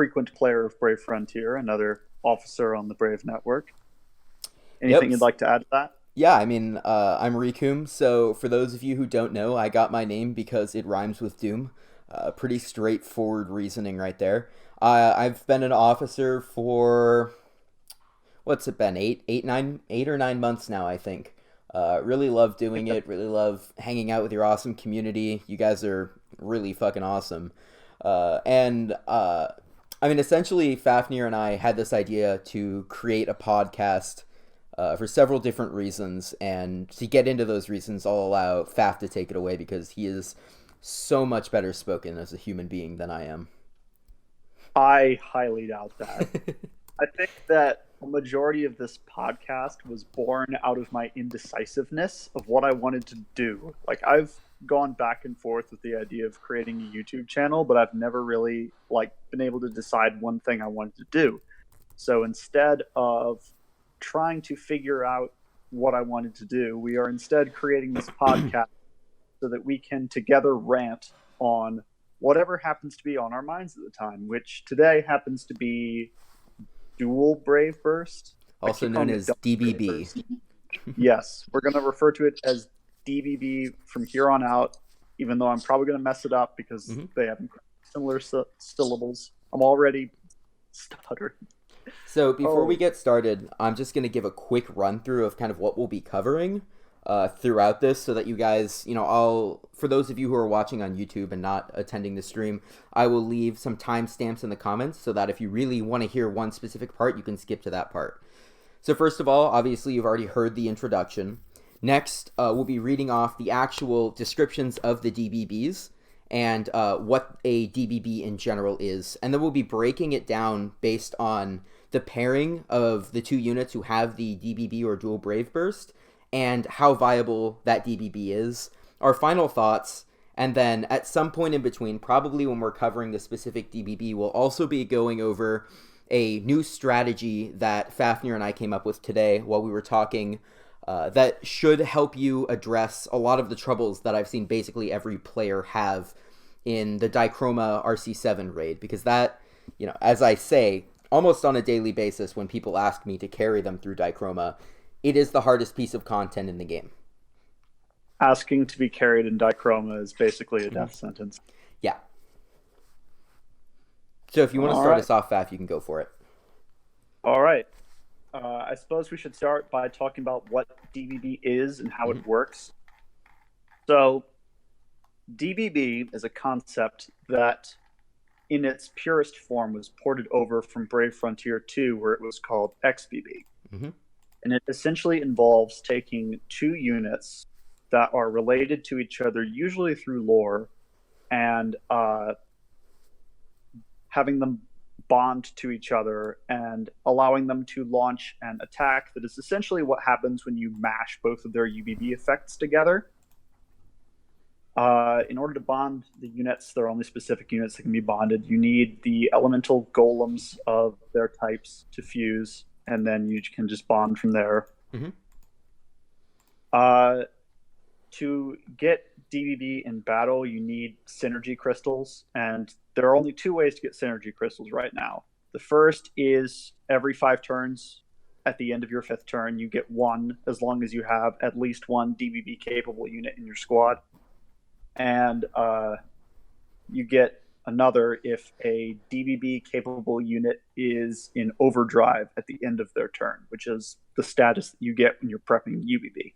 frequent player of Brave Frontier, another officer on the Brave Network. Yep. Anything you'd like to add to that? Yeah, I mean, I'm Rikum, so for those of you who don't know, I got my name because it rhymes with Doom. Pretty straightforward reasoning right there. I've been an officer for, what's it been, 8 or 9 months now, I think. Really love doing it, really love hanging out with your awesome community. You guys are really fucking awesome. I mean, essentially, Fafnir and I had this idea to create a podcast for several different reasons, and to get into those reasons, I'll allow Faf to take it away because he is so much better spoken as a human being than I am. I highly doubt that. I think that a majority of this podcast was born out of my indecisiveness of what I wanted to do. Like, I've gone back and forth with the idea of creating a YouTube channel, but I've never really been able to decide one thing I wanted to do. So instead of trying to figure out what I wanted to do, we are instead creating this podcast so that we can together rant on whatever happens to be on our minds at the time, which today happens to be Dual Brave Burst, also known as DBB. Yes, we're going to refer to it as DBB from here on out, even though I'm probably going to mess it up because they have similar syllables. I'm already stuttering. So before we get started, I'm just going to give a quick run through of kind of what we'll be covering throughout this, so that you guys, for those of you who are watching on YouTube and not attending the stream, I will leave some timestamps in the comments so that if you really want to hear one specific part, you can skip to that part. So first of all, obviously you've already heard the introduction. Next, we'll be reading off the actual descriptions of the DBBs and what a DBB in general is. And then we'll be breaking it down based on the pairing of the two units who have the DBB or Dual Brave Burst and how viable that DBB is, our final thoughts, and then at some point in between, probably when we're covering the specific DBB, we'll also be going over a new strategy that Fafnir and I came up with today while we were talking that should help you address a lot of the troubles that I've seen basically every player have in the Chroma RC7 raid, because that, as I say, almost on a daily basis when people ask me to carry them through Chroma, it is the hardest piece of content in the game. Asking to be carried in Chroma is basically a death sentence. Yeah. So if you want to start us off, Faf, you can go for it. All right. I suppose we should start by talking about what DBB is and how it works. So DBB is a concept that in its purest form was ported over from Brave Frontier 2, where it was called XBB. And it essentially involves taking two units that are related to each other, usually through lore, and having them bond to each other and allowing them to launch an attack that is essentially what happens when you mash both of their UBB effects together. In order to bond the units, there are only specific units that can be bonded. You need the elemental golems of their types to fuse, and then you can just bond from there. To get DBB in battle, you need synergy crystals, and there are only two ways to get synergy crystals right now. The first is every 5 turns, at the end of your 5th turn, you get one, as long as you have at least one DBB capable unit in your squad. And you get another if a DBB capable unit is in overdrive at the end of their turn, which is the status that you get when you're prepping UBB.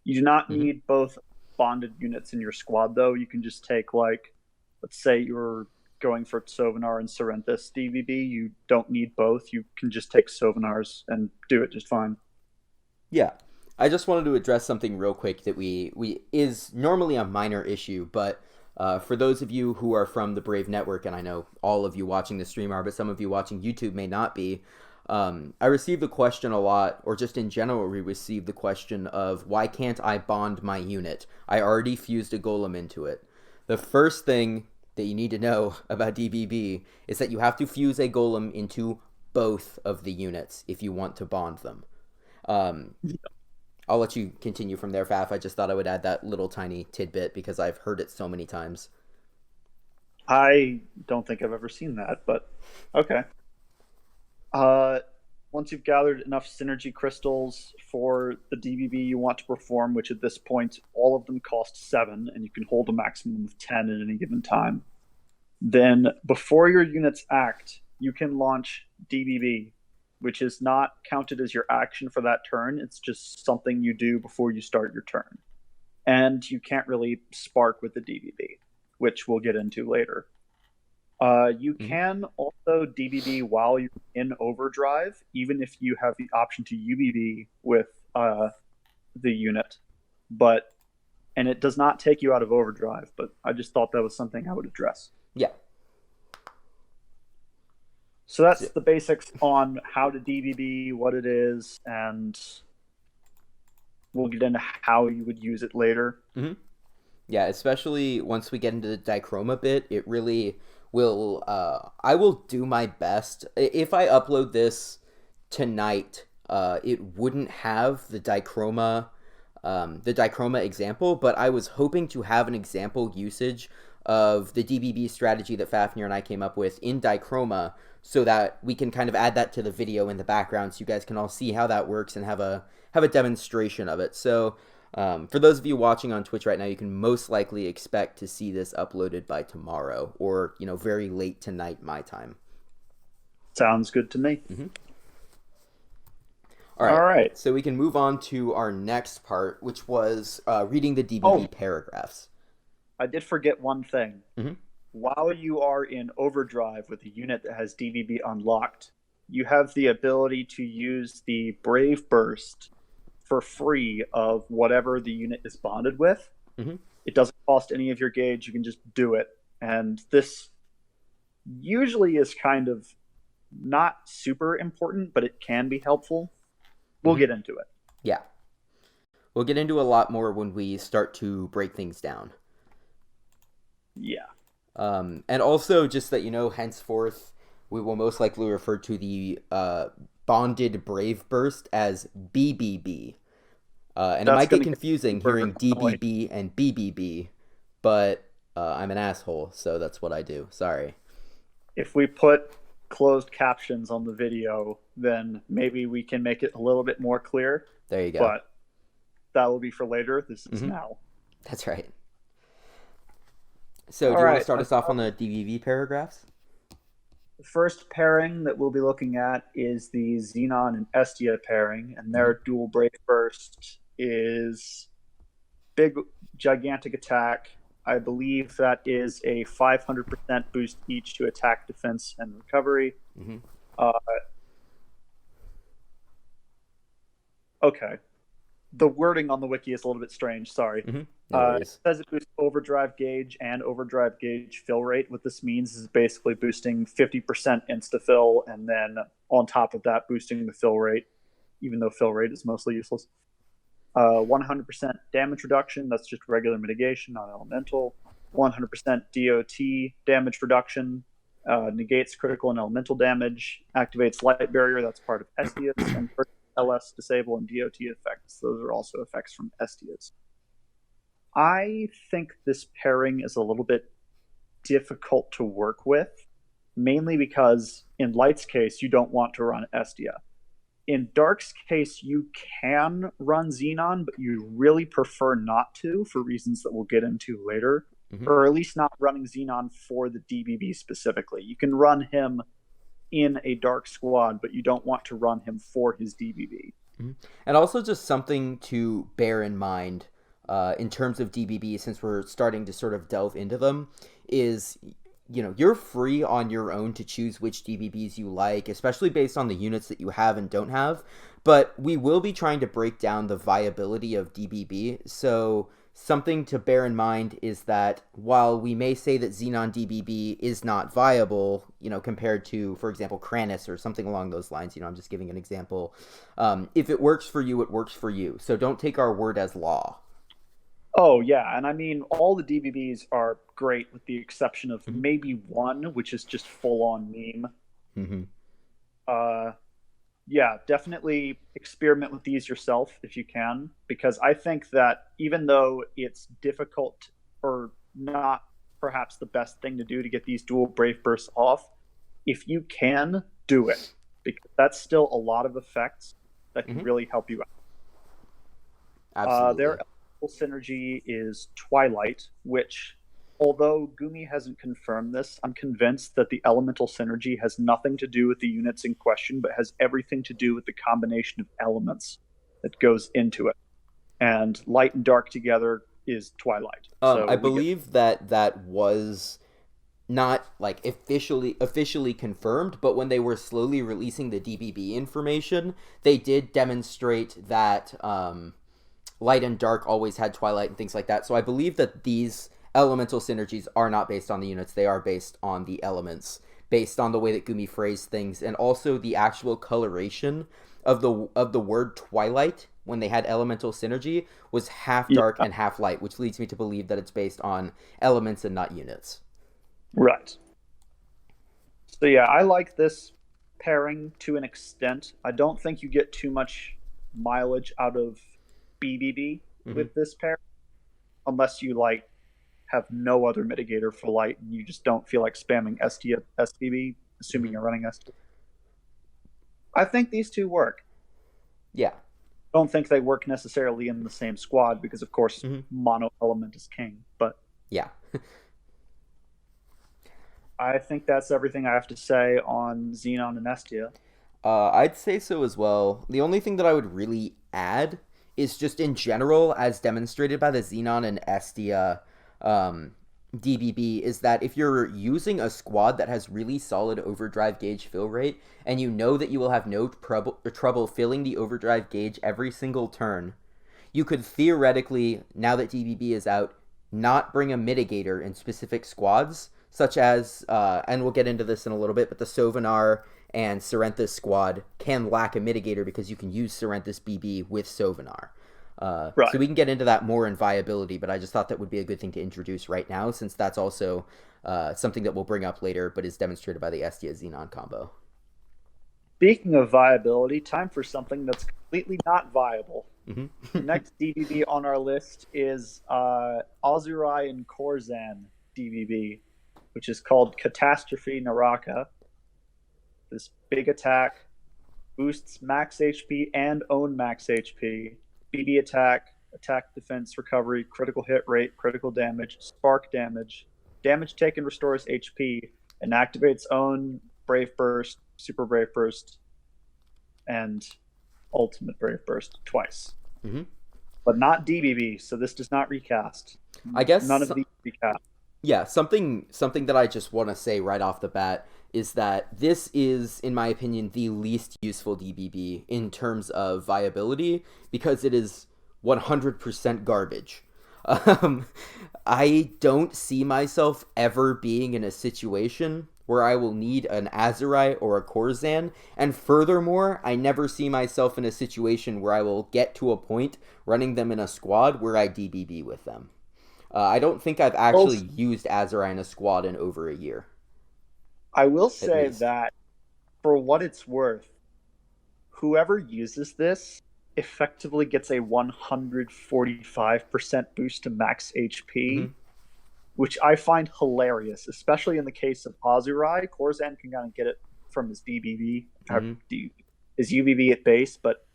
You do not need both bonded units in your squad, though. You can just take, let's say you're going for Sovanar and Sorrento DBB. You don't need both. You can just take Sovanar's and do it just fine. Yeah. I just wanted to address something real quick that we is normally a minor issue, but for those of you who are from the Brave Network, and I know all of you watching the stream are, but some of you watching YouTube may not be, I received the question a lot, or just in general we received the question of, why can't I bond my unit? I already fused a golem into it. The first thing that you need to know about DBB is that you have to fuse a golem into both of the units if you want to bond them. I'll let you continue from there, Faf. I just thought I would add that little tiny tidbit because I've heard it so many times. I don't think I've ever seen that, but okay. Uh, Once you've gathered enough synergy crystals for the DBB you want to perform, which at this point all of them cost 7, and you can hold a maximum of 10 at any given time, then before your units act, you can launch DBB, which is not counted as your action for that turn. It's just something you do before you start your turn. And you can't really spark with the DBB, which we'll get into later. You can also DBB while you're in overdrive, even if you have the option to UBB with the unit. And it does not take you out of overdrive, but I just thought that was something I would address. Yeah. So that's the basics on how to DBB, what it is, and we'll get into how you would use it later. Mm-hmm. Yeah, especially once we get into the dichroma bit, it really will. I will do my best. If I upload this tonight, it wouldn't have the dichroma example, but I was hoping to have an example usage of the DBB strategy that Fafnir and I came up with in dichroma, so that we can kind of add that to the video in the background, so you guys can all see how that works and have a demonstration of it. So for those of you watching on Twitch right now, you can most likely expect to see this uploaded by tomorrow, or very late tonight my time. Sounds good to me. Mm-hmm. All right. So we can move on to our next part, which was reading the DBB paragraphs. I did forget one thing. Mm-hmm. While you are in overdrive with a unit that has DBB unlocked, you have the ability to use the Brave Burst for free of whatever the unit is bonded with. Mm-hmm. It doesn't cost any of your gauge. You can just do it. And this usually is kind of not super important, but it can be helpful. We'll get into it. Yeah. We'll get into a lot more when we start to break things down. Yeah. And also, just that henceforth, we will most likely refer to the bonded Brave Burst as BBB. And it might get confusing hearing DBB and BBB, but I'm an asshole, so that's what I do. Sorry. If we put closed captions on the video, then maybe we can make it a little bit more clear. There you go. But that will be for later. This is now. That's right. So do you want to start us off on the DBB paragraphs? The first pairing that we'll be looking at is the Xenon and Estia pairing, and their dual Brave Burst is big, gigantic attack. I believe that is a 500% boost each to attack, defense, and recovery. Mm-hmm. Okay. The wording on the wiki is a little bit strange, sorry. Mm-hmm. No It says it boosts overdrive gauge and overdrive gauge fill rate. What this means is basically boosting 50% insta-fill, and then on top of that, boosting the fill rate, even though fill rate is mostly useless. 100% damage reduction, that's just regular mitigation, not elemental. 100% DOT damage reduction, negates critical and elemental damage, activates light barrier, that's part of Estia's, and LS disable and DOT effects. Those are also effects from Estia's. I think this pairing is a little bit difficult to work with, mainly because in Light's case, you don't want to run Estia. In Dark's case, you can run Xenon, but you really prefer not to for reasons that we'll get into later, or at least not running Xenon for the DBB specifically. You can run him in a Dark squad, but you don't want to run him for his DBB. And also just something to bear in mind in terms of DBB, since we're starting to sort of delve into them, is you're free on your own to choose which DBBs you like, especially based on the units that you have and don't have. But we will be trying to break down the viability of DBB. So something to bear in mind is that while we may say that Xenon DBB is not viable, compared to, for example, Crannis or something along those lines, I'm just giving an example. If it works for you, it works for you. So don't take our word as law. Oh, yeah. And I mean, all the DBBs are great with the exception of maybe one, which is just full-on meme. Yeah, definitely experiment with these yourself if you can, because I think that even though it's difficult or not perhaps the best thing to do to get these dual Brave Bursts off. If you can, do it, because that's still a lot of effects that can really help you out. Absolutely. Their elemental synergy is Twilight, which, although Gumi hasn't confirmed this, I'm convinced that the elemental synergy has nothing to do with the units in question, but has everything to do with the combination of elements that goes into it. And light and dark together is Twilight. So I believe that was not like officially confirmed, but when they were slowly releasing the DBB information, they did demonstrate that light and dark always had Twilight and things like that. So I believe that these elemental synergies are not based on the units, they are based on the elements, based on the way that Gumi phrased things, and also the actual coloration of the word Twilight when they had elemental synergy was half dark and half light, which leads me to believe that it's based on elements and not units. Right. So yeah, I like this pairing to an extent. I don't think you get too much mileage out of BBB with this pair, unless you like have no other mitigator for light and you just don't feel like spamming Estia SBB, assuming you're running Estia. I think these two work. Yeah. Don't think they work necessarily in the same squad because, of course, mono element is king. But yeah, I think that's everything I have to say on Xenon and Estia. I'd say so as well. The only thing that I would really add is just in general, as demonstrated by the Xenon and Estia DBB, is that if you're using a squad that has really solid overdrive gauge fill rate, and you know that you will have no trouble filling the overdrive gauge every single turn, you could theoretically, now that DBB is out, not bring a mitigator in specific squads, such as, and we'll get into this in a little bit, but the Sovanar and Sorrento squad can lack a mitigator because you can use Sorrento's BB with Sovanar. Right. So we can get into that more in viability, but I just thought that would be a good thing to introduce right now, since that's also something that we'll bring up later, but is demonstrated by the Estia Xenon combo. Speaking of viability, time for something that's completely not viable. The next DBB on our list is Azariah and Coresan DBB, which is called Catastrophe Naraka. This big attack boosts max HP and own max HP. BB attack, attack defense, recovery, critical hit rate, critical damage, spark damage, damage taken restores HP, and activates own Brave Burst, Super Brave Burst, and Ultimate Brave Burst twice. But not DBB, so this does not recast. I guess none of these recast. Yeah, something that I just want to say right off the bat is that this is, in my opinion, the least useful DBB in terms of viability, because it is 100% garbage. I don't see myself ever being in a situation where I will need an Azariah or a Coresan, and furthermore, I never see myself in a situation where I will get to a point running them in a squad where I DBB with them. I don't think I've actually used Azariah in a squad in over a year. I will say that, for what it's worth, whoever uses this effectively gets a 145% boost to max HP, which I find hilarious, especially in the case of Azariah. Coresan can kind of get it from his DBB, his UBB at base, but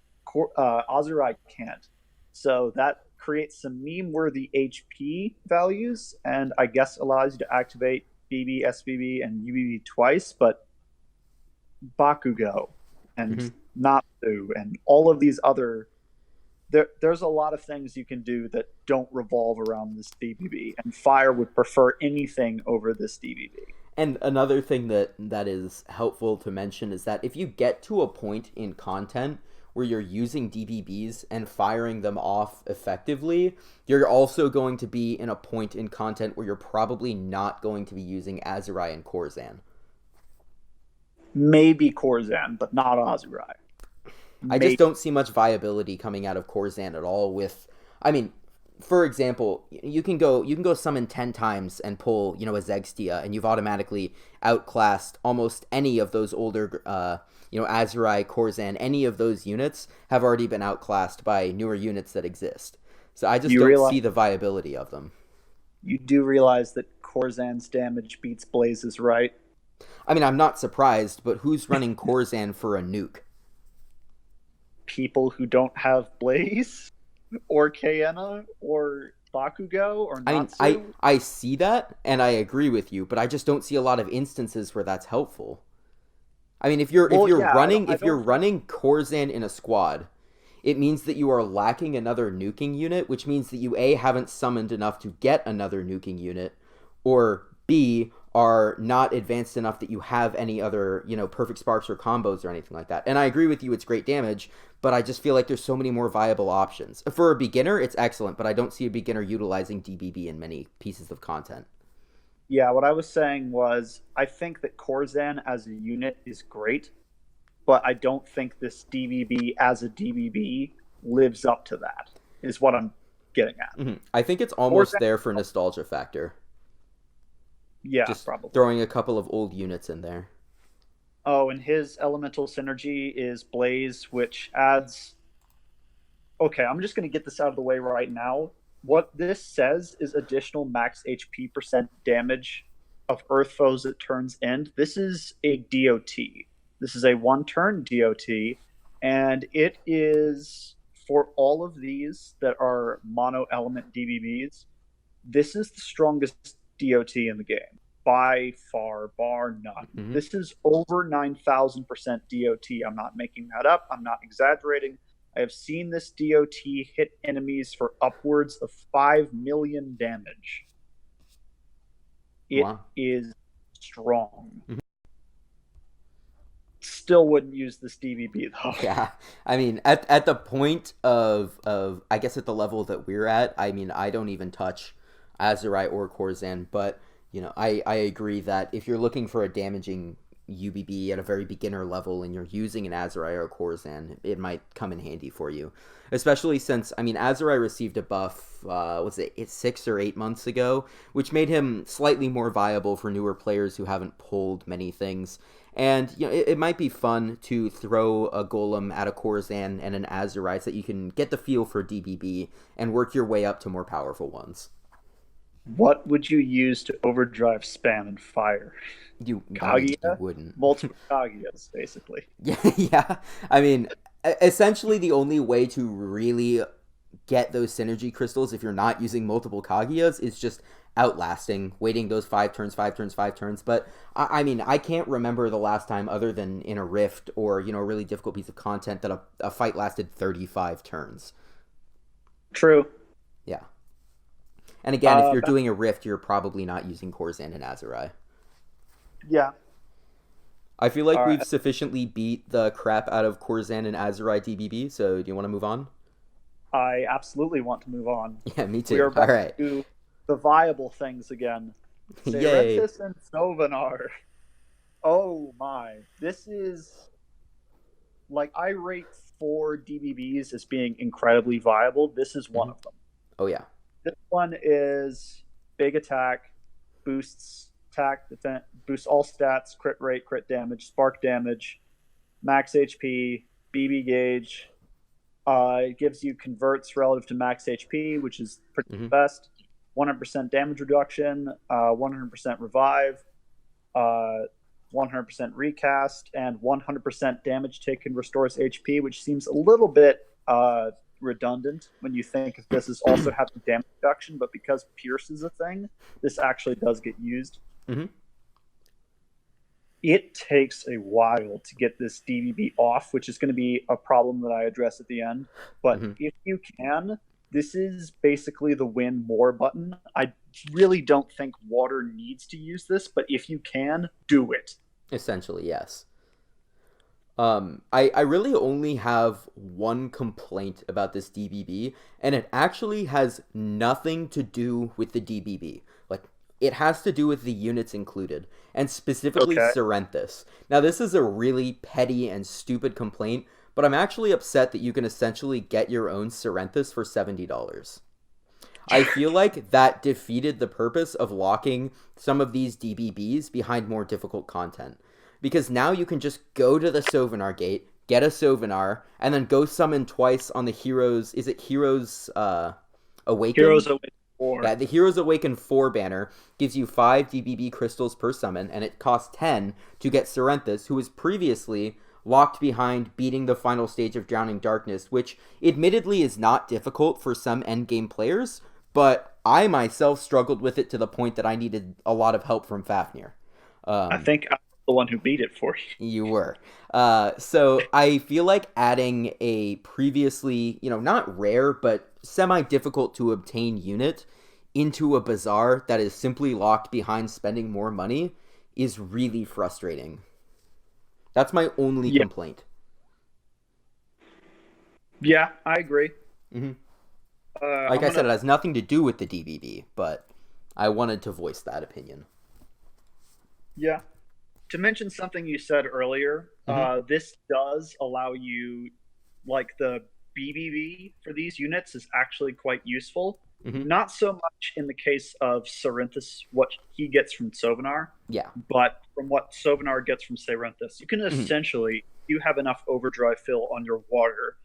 Azariah can't. So that creates some meme-worthy HP values, and I guess allows you to activate BB, SBB, and UBB twice, but Bakugo and Natsu and all of these other... There's a lot of things you can do that don't revolve around this DBB, and Fire would prefer anything over this DBB. And another thing that is helpful to mention is that if you get to a point in content where you're using DBBs and firing them off effectively, you're also going to be in a point in content where you're probably not going to be using Azariah and Coresan. Maybe Coresan, but not Azariah. I just don't see much viability coming out of Coresan at all with, I mean, for example, you can go summon 10 times and pull, a Xextia, and you've automatically outclassed almost any of those older, Azariah, Coresan, any of those units have already been outclassed by newer units that exist. So I just don't see the viability of them. You do realize that Coresan's damage beats Blaze's, right? I mean, I'm not surprised, but who's running Coresan for a nuke? People who don't have Blaze, or Kaena, or Bakugo, or Natsu. I mean, I see that, and I agree with you, but I just don't see a lot of instances where that's helpful. I mean, if you're running Coresan in a squad, it means that you are lacking another nuking unit, which means that you A, haven't summoned enough to get another nuking unit, or B, are not advanced enough that you have any other, perfect sparks or combos or anything like that. And I agree with you, it's great damage, but I just feel like there's so many more viable options. For a beginner, it's excellent, but I don't see a beginner utilizing DBB in many pieces of content. Yeah, what I was saying was, I think that Coresan as a unit is great, but I don't think this DBB as a DBB lives up to that, is what I'm getting at. Mm-hmm. I think it's almost there for nostalgia factor. Yeah, just probably. Throwing a couple of old units in there. Oh, and his elemental synergy is Blaze, which adds... Okay, I'm just going to get this out of the way right now. What this says is additional max HP % damage of Earth foes at turn's end. This is a DOT. This is a one-turn DOT, and it is, for all of these that are mono-element DBBs, this is the strongest DOT in the game. By far, bar none. Mm-hmm. This is over 9,000% DOT. I'm not making that up. I'm not exaggerating. I have seen this DOT hit enemies for upwards of 5 million damage. It is strong. Mm-hmm. Still wouldn't use this DBB though. Yeah, I mean, at the point of I guess at the level that we're at, I mean, I don't even touch Azariah or Coresan, but I agree that if you're looking for a damaging UBB at a very beginner level and you're using an Azariah or Coresan, it might come in handy for you. Especially since, I mean, Azariah received a buff, was it 6 or 8 months ago, which made him slightly more viable for newer players who haven't pulled many things. And, it might be fun to throw a Golem at a Coresan and an Azariah so that you can get the feel for DBB and work your way up to more powerful ones. What would you use to overdrive spam and fire? You wouldn't. Multiple Kageyas, basically. Yeah. I mean, essentially the only way to really get those synergy crystals if you're not using multiple Kageyas is just outlasting, waiting those 5 turns. But, I mean, I can't remember the last time other than in a Rift or, a really difficult piece of content that a fight lasted 35 turns. True. Yeah. And again, if you're doing a Rift, you're probably not using Coresan and Azariah. Yeah. I feel like we've sufficiently beat the crap out of Coresan and Azariah DBB, so do you want to move on? I absolutely want to move on. Yeah, me too. We are back All right. to the viable things again. Yay. and Sovanar. Oh my. This is... Like, I rate 4 DBBs as being incredibly viable. This is one of them. Oh, yeah. This one is big attack, boosts attack, defense, boosts all stats, crit rate, crit damage, spark damage, max HP, BB gauge. It gives you converts relative to max HP, which is pretty best. 100% damage reduction, 100% revive, 100% recast, and 100% damage taken restores HP, which seems a little bit redundant when you think of this as also having damage reduction, but because Pierce is a thing, this actually does get used. Mm-hmm. It takes a while to get this DBB off, which is going to be a problem that I address at the end. But if you can, this is basically the win more button. I really don't think Water needs to use this, but if you can, do it. Essentially, yes. I really only have one complaint about this DBB, and it actually has nothing to do with the DBB. Like, it has to do with the units included, and specifically Sorrentis. Now, this is a really petty and stupid complaint, but I'm actually upset that you can essentially get your own Sorrentis for $70. I feel like that defeated the purpose of locking some of these DBBs behind more difficult content. Because now you can just go to the Sovanar gate, get a Sovanar, and then go summon twice on the Heroes... Is it Heroes Awaken? Heroes Awaken 4. Yeah, the Heroes Awaken 4 banner gives you 5 DBB crystals per summon, and it costs 10 to get Sorrenthus, who was previously locked behind beating the final stage of Drowning Darkness, which admittedly is not difficult for some endgame players, but I myself struggled with it to the point that I needed a lot of help from Fafnir. I think I'm the one who beat it for you. You were. So I feel like adding a previously, not rare, but semi-difficult to obtain unit into a bazaar that is simply locked behind spending more money is really frustrating. That's my only complaint. Yeah, I agree. Mm-hmm. Like I said, it has nothing to do with the DBB, but I wanted to voice that opinion. Yeah. To mention something you said earlier, this does allow you, like, the BBB for these units is actually quite useful. Mm-hmm. Not so much in the case of Sorrenthus, what he gets from Sovanar, but from what Sovanar gets from Sorrenthus. You can essentially, if you have enough overdrive fill on your water,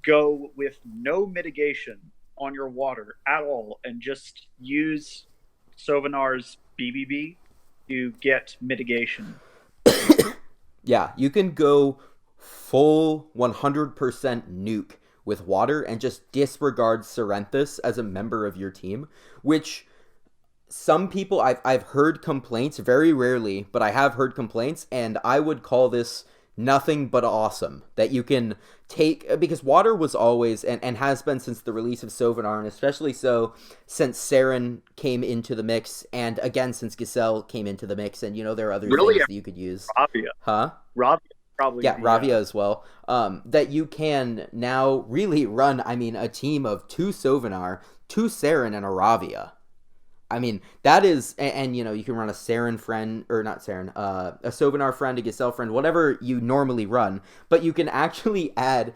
go with no mitigation on your water at all and just use Sovanar's BBB to get mitigation. Yeah, you can go full 100% nuke with water and just disregard Sorrenthus as a member of your team, which some people, I've heard complaints, very rarely, but I have heard complaints, and I would call this nothing but awesome, that you can take, because water was always, and has been since the release of Sovanar, and especially so since Saren came into the mix, and again since Gazelle came into the mix, and there are other things that you could use. Ravia. Huh? Ravia probably. Yeah, Ravia as well. That you can now really run, a team of 2 Sovanar, 2 Saren, and a Ravia. That is, and you can run a Saren friend, or not Saren, a Sovanar friend, a Gazelle friend, whatever you normally run, but you can actually add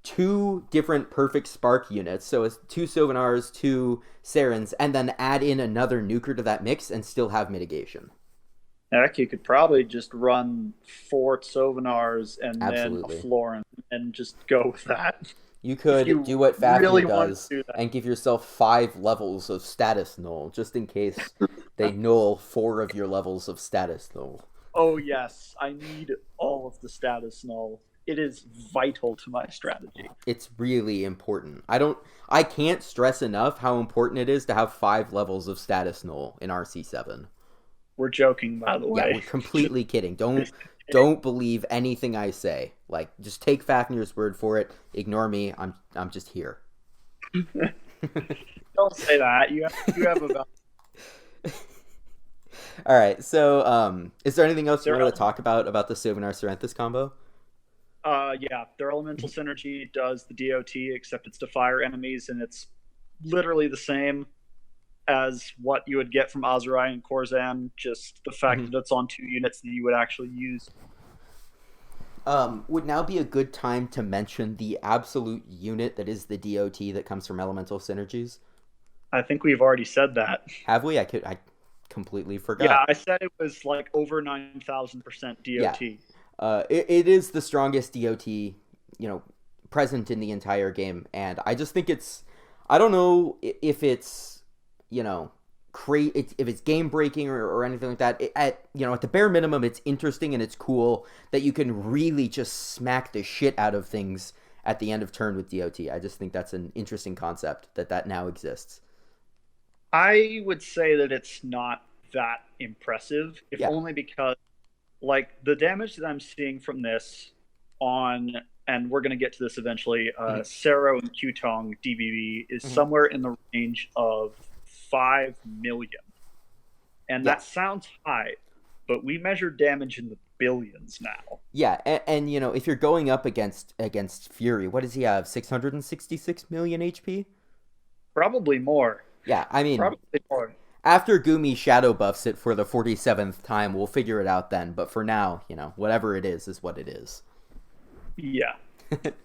2 different perfect spark units, so it's 2 Sovanars, 2 Sarens, and then add in another nuker to that mix and still have mitigation. Heck, you could probably just run 4 Sovanars and then a Florin and just go with that. You could do what Fafnir does and give yourself 5 levels of status null, just in case they null 4 of your levels of status null. Oh yes, I need all of the status null. It is vital to my strategy. It's really important. I can't stress enough how important it is to have 5 levels of status null in RC7. We're joking, by the way. Yeah, we're completely kidding. Don't believe anything I say. Like, just take Fafnir's word for it. Ignore me. I'm just here. Don't say that. You have about. All right. So, is there anything else you want to talk about the Sovanar Sorrenthus combo? Yeah, their elemental synergy does the DOT, except it's to fire enemies, and it's literally the same as what you would get from Azariah and Coresan, just the fact that it's on 2 units that you would actually use. Would now be a good time to mention the absolute unit that is the DOT that comes from elemental synergies? I think we've already said that. Have we? I completely forgot. Yeah, I said it was like over 9,000% DOT. Yeah. It is the strongest DOT, present in the entire game, and I just think it's, I don't know if it's, if it's game breaking or anything like that. At the bare minimum, it's interesting and it's cool that you can really just smack the shit out of things at the end of turn with DOT. I just think that's an interesting concept that now exists. I would say that it's not that impressive, if only because, like, the damage that I'm seeing from this on, and we're going to get to this eventually, Sero and Qtong DBB is somewhere in the range of 5 million. And that sounds high, but we measure damage in the billions now. Yeah, and if you're going up against Fury, what does he have? 666 million HP? Probably more. Yeah, probably more. After Gumi shadow buffs it for the 47th time, we'll figure it out then. But for now, whatever it is what it is. Yeah.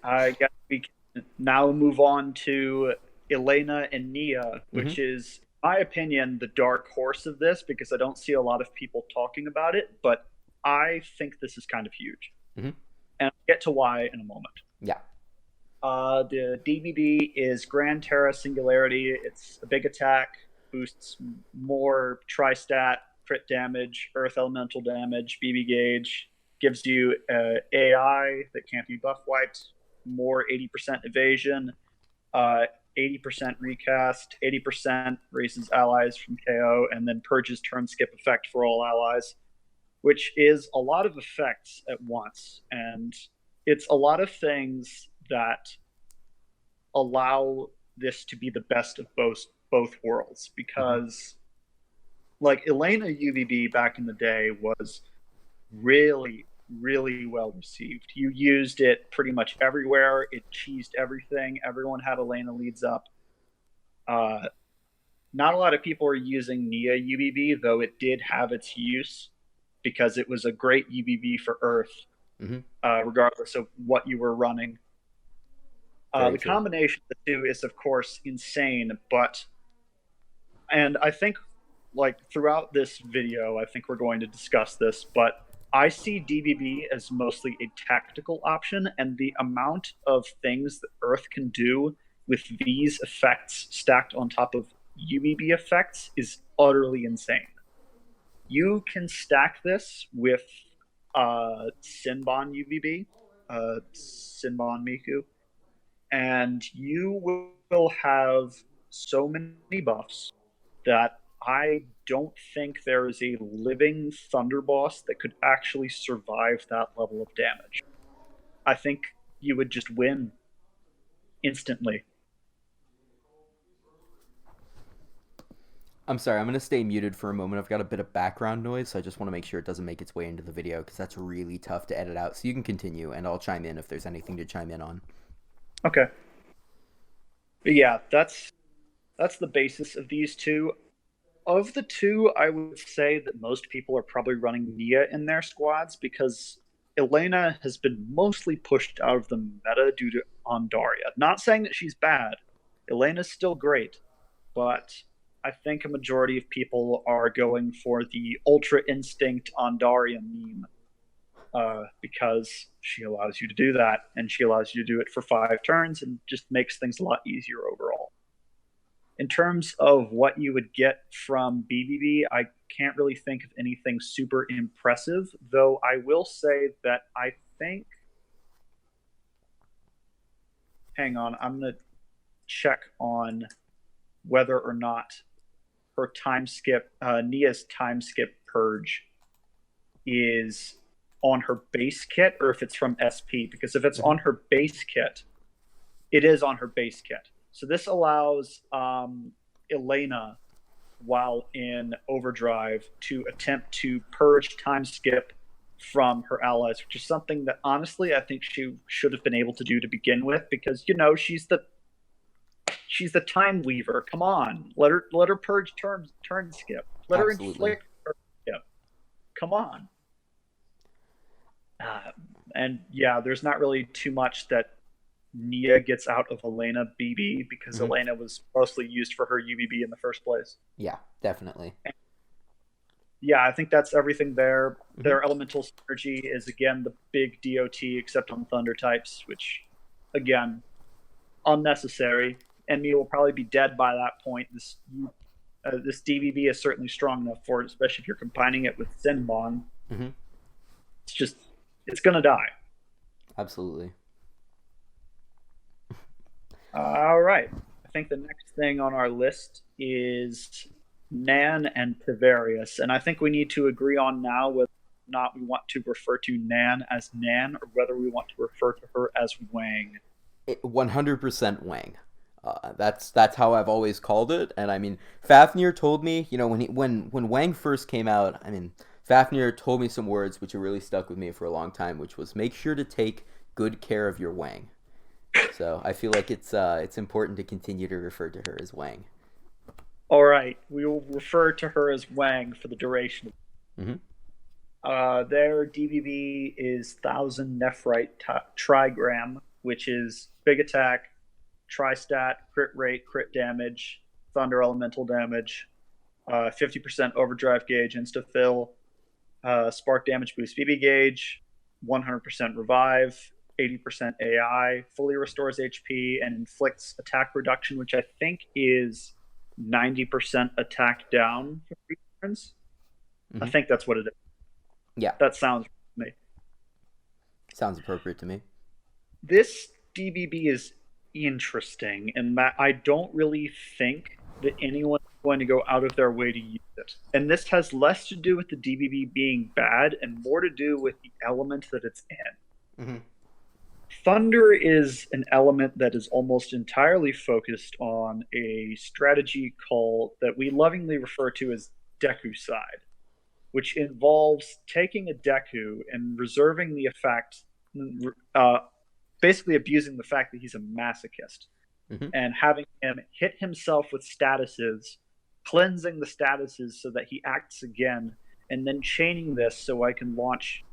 I guess we can now move on to Elena and Nia, which is, in my opinion, the dark horse of this, because I don't see a lot of people talking about it, but I think this is kind of huge. And I'll get to why in a moment. Yeah. The DBB is Grand Terra Singularity. It's a big attack, boosts more tri-stat, crit damage, earth elemental damage, BB gauge, gives you AI that can't be buff wiped, more 80% evasion, 80% recast, 80% raises allies from KO, and then purges turn skip effect for all allies, which is a lot of effects at once. And it's a lot of things that allow this to be the best of both worlds, because like Elena UVB back in the day was really well received. You used it pretty much everywhere. It cheesed everything. Everyone had Elena leads up. Not a lot of people are using Nia UBB, though it did have its use because it was a great UBB for Earth, regardless of what you were running. The combination of the two is, of course, insane, and I think, like, throughout this video, I think we're going to discuss this, but I see DBB as mostly a tactical option, and the amount of things that Earth can do with these effects stacked on top of UBB effects is utterly insane. You can stack this with Sinbon UBB, Sinbon Miku, and you will have so many buffs that I don't think there is a living Thunder boss that could actually survive that level of damage. I think you would just win instantly. I'm sorry, I'm going to stay muted for a moment. I've got a bit of background noise, so I just want to make sure it doesn't make its way into the video, because that's really tough to edit out. So you can continue, and I'll chime in if there's anything to chime in on. Okay. But yeah, that's the basis of these two. Of the two, I would say that most people are probably running Nia in their squads, because Elena has been mostly pushed out of the meta due to Ondaria. Not saying that she's bad. Elena's still great, but I think a majority of people are going for the Ultra Instinct Ondaria meme, because she allows you to do that, and she allows you to do it for 5 turns, and just makes things a lot easier overall. In terms of what you would get from BBB, I can't really think of anything super impressive, though I will say that I think... Hang on, I'm going to check on whether or not her time skip, Nia's time skip purge is on her base kit, or if it's from SP, because if it's on her base kit, it is on her base kit. So this allows Elena, while in overdrive, to attempt to purge time skip from her allies, which is something that honestly I think she should have been able to do to begin with, because, you know, she's the time weaver. Come on, let her purge turn skip. Let her inflict turn skip. Come on. And yeah, there's not really too much that Nia gets out of Elena BB, because Elena was mostly used for her UBB in the first place. Yeah, definitely. And yeah, I think that's everything there. Their elemental synergy is, again, the big DOT, except on Thunder types, which, again, unnecessary. Enemy will probably be dead by that point. This DBB is certainly strong enough for it, especially if you're combining it with Sinbon. It's going to die. Absolutely. All right. I think the next thing on our list is Nan and Tovariss, and I think we need to agree on now whether or not we want to refer to Nan as Nan, or whether we want to refer to her as Wang. 100% Wang. That's how I've always called it. And I mean, Fafnir told me, you know, when Wang first came out, I mean, Fafnir told me some words which have really stuck with me for a long time, which was, make sure to take good care of your Wang. So I feel like it's important to continue to refer to her as Wang. All right, we will refer to her as Wang for the duration. Their DBB is 1000 Nephrite Trigram, which is big attack, tri-stat, crit rate, crit damage, thunder elemental damage, 50% overdrive gauge, insta-fill, spark damage boost BB gauge, 100% revive, 80% AI, fully restores HP, and inflicts attack reduction, which I think is 90% attack down for 3 turns. I think that's what it is. Yeah. That sounds right to me. Sounds appropriate to me. This DBB is interesting in that I don't really think that anyone's going to go out of their way to use it. And this has less to do with the DBB being bad and more to do with the element that it's in. Thunder is an element that is almost entirely focused on a strategy that we lovingly refer to as Deku-side, which involves taking a Deku and reserving the effect, basically abusing the fact that he's a masochist, and having him hit himself with statuses, cleansing the statuses so that he acts again, and then chaining this so I can launch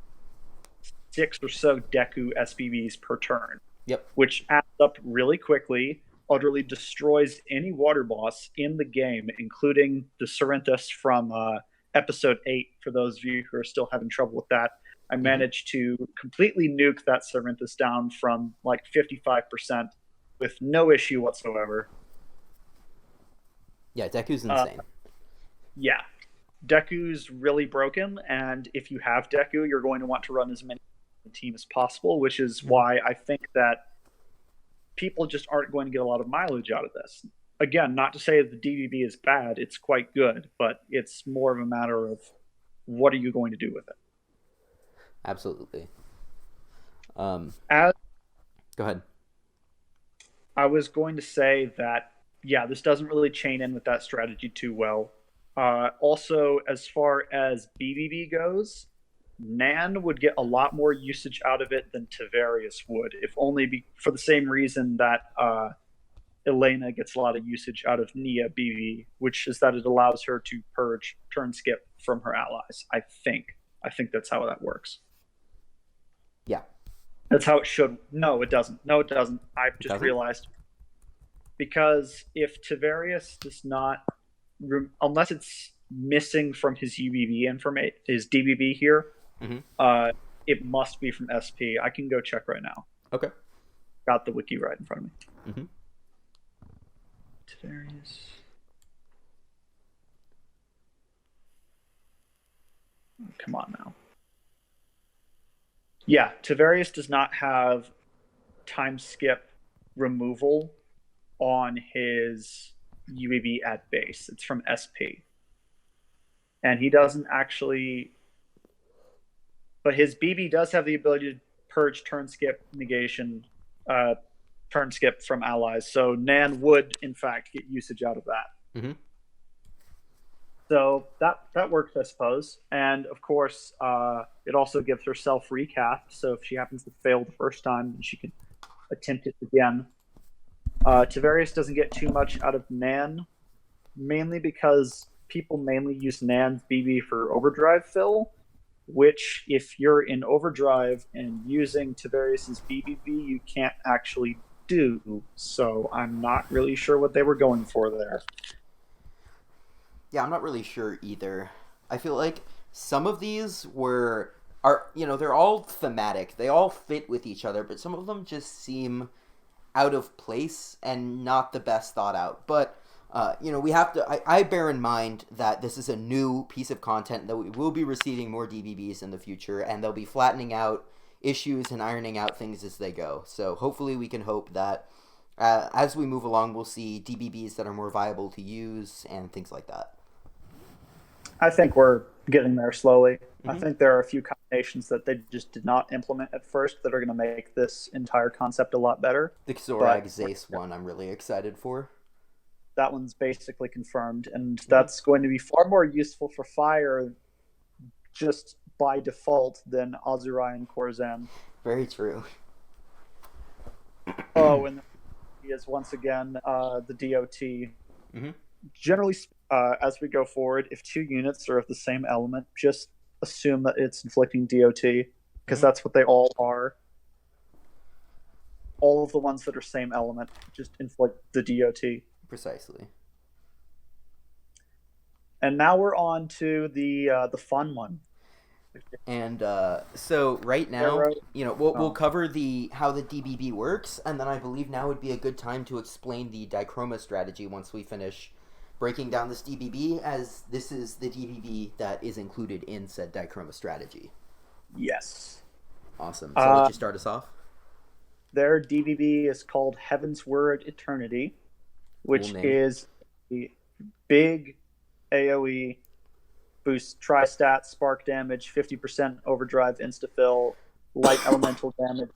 6 or so Deku SBBs per turn. Yep. Which adds up really quickly, utterly destroys any water boss in the game, including the Sorrento from episode 8, for those of you who are still having trouble with that. I managed to completely nuke that Sorrento down from like 55% with no issue whatsoever. Yeah, Deku's insane. Yeah. Deku's really broken, and if you have Deku, you're going to want to run as many team as possible, which is why I think that people just aren't going to get a lot of mileage out of this. Again, not to say that the DBB is bad, it's quite good, but it's more of a matter of what are you going to do with it. Absolutely. Go ahead. I was going to say that, yeah, this doesn't really chain in with that strategy too well. Also, as far as BBB goes, Nan would get a lot more usage out of it than Tovariss would, if only for the same reason that Elena gets a lot of usage out of Nia BB, which is that it allows her to purge turn skip from her allies. I think that's how that works. Yeah. That's how it should. No, it doesn't. I just realized. Because if Tovariss does not, unless it's missing from his UBB information, his DBB here, it must be from SP. I can go check right now. Okay. Got the wiki right in front of me. Tovariss. Come on now. Yeah, Tovariss does not have time skip removal on his UBB at base. It's from SP. And he doesn't actually... But his BB does have the ability to purge turn skip negation, turn skip from allies. So Nan would, in fact, get usage out of that. So that works, I suppose. And, of course, it also gives her self-recast. So if she happens to fail the first time, then she can attempt it again. Tovariss doesn't get too much out of Nan, mainly because people mainly use Nan's BB for overdrive fill, which, if you're in overdrive and using Tovariss' BBB, you can't actually do. So I'm not really sure what they were going for there. Yeah, I'm not really sure either. I feel like some of these they're all thematic. They all fit with each other, but some of them just seem out of place and not the best thought out. But we have to. I bear in mind that this is a new piece of content, that we will be receiving more DBBs in the future, and they'll be flattening out issues and ironing out things as they go. So hopefully we can hope that as we move along, we'll see DBBs that are more viable to use and things like that. I think we're getting there slowly. I think there are a few combinations that they just did not implement at first that are going to make this entire concept a lot better. The Xorag Zace one I'm really excited for. That one's basically confirmed, and that's going to be far more useful for fire just by default than Azariah and Coresan. Very true. Oh, and he is once again the DOT. Generally, as we go forward, if 2 units are of the same element, just assume that it's inflicting DOT, because that's what they all are. All of the ones that are same element just inflict the DOT. Precisely. And now we're on to the fun one. And so right now, we'll cover how the DBB works, and then I believe now would be a good time to explain the Dichroma strategy once we finish breaking down this DBB, as this is the DBB that is included in said Dichroma strategy. Yes. Awesome. So let you start us off. Their DBB is called Heaven's Word Eternity, which is a big AoE, boosts tri-stat, spark damage, 50% overdrive insta-fill, light elemental damage,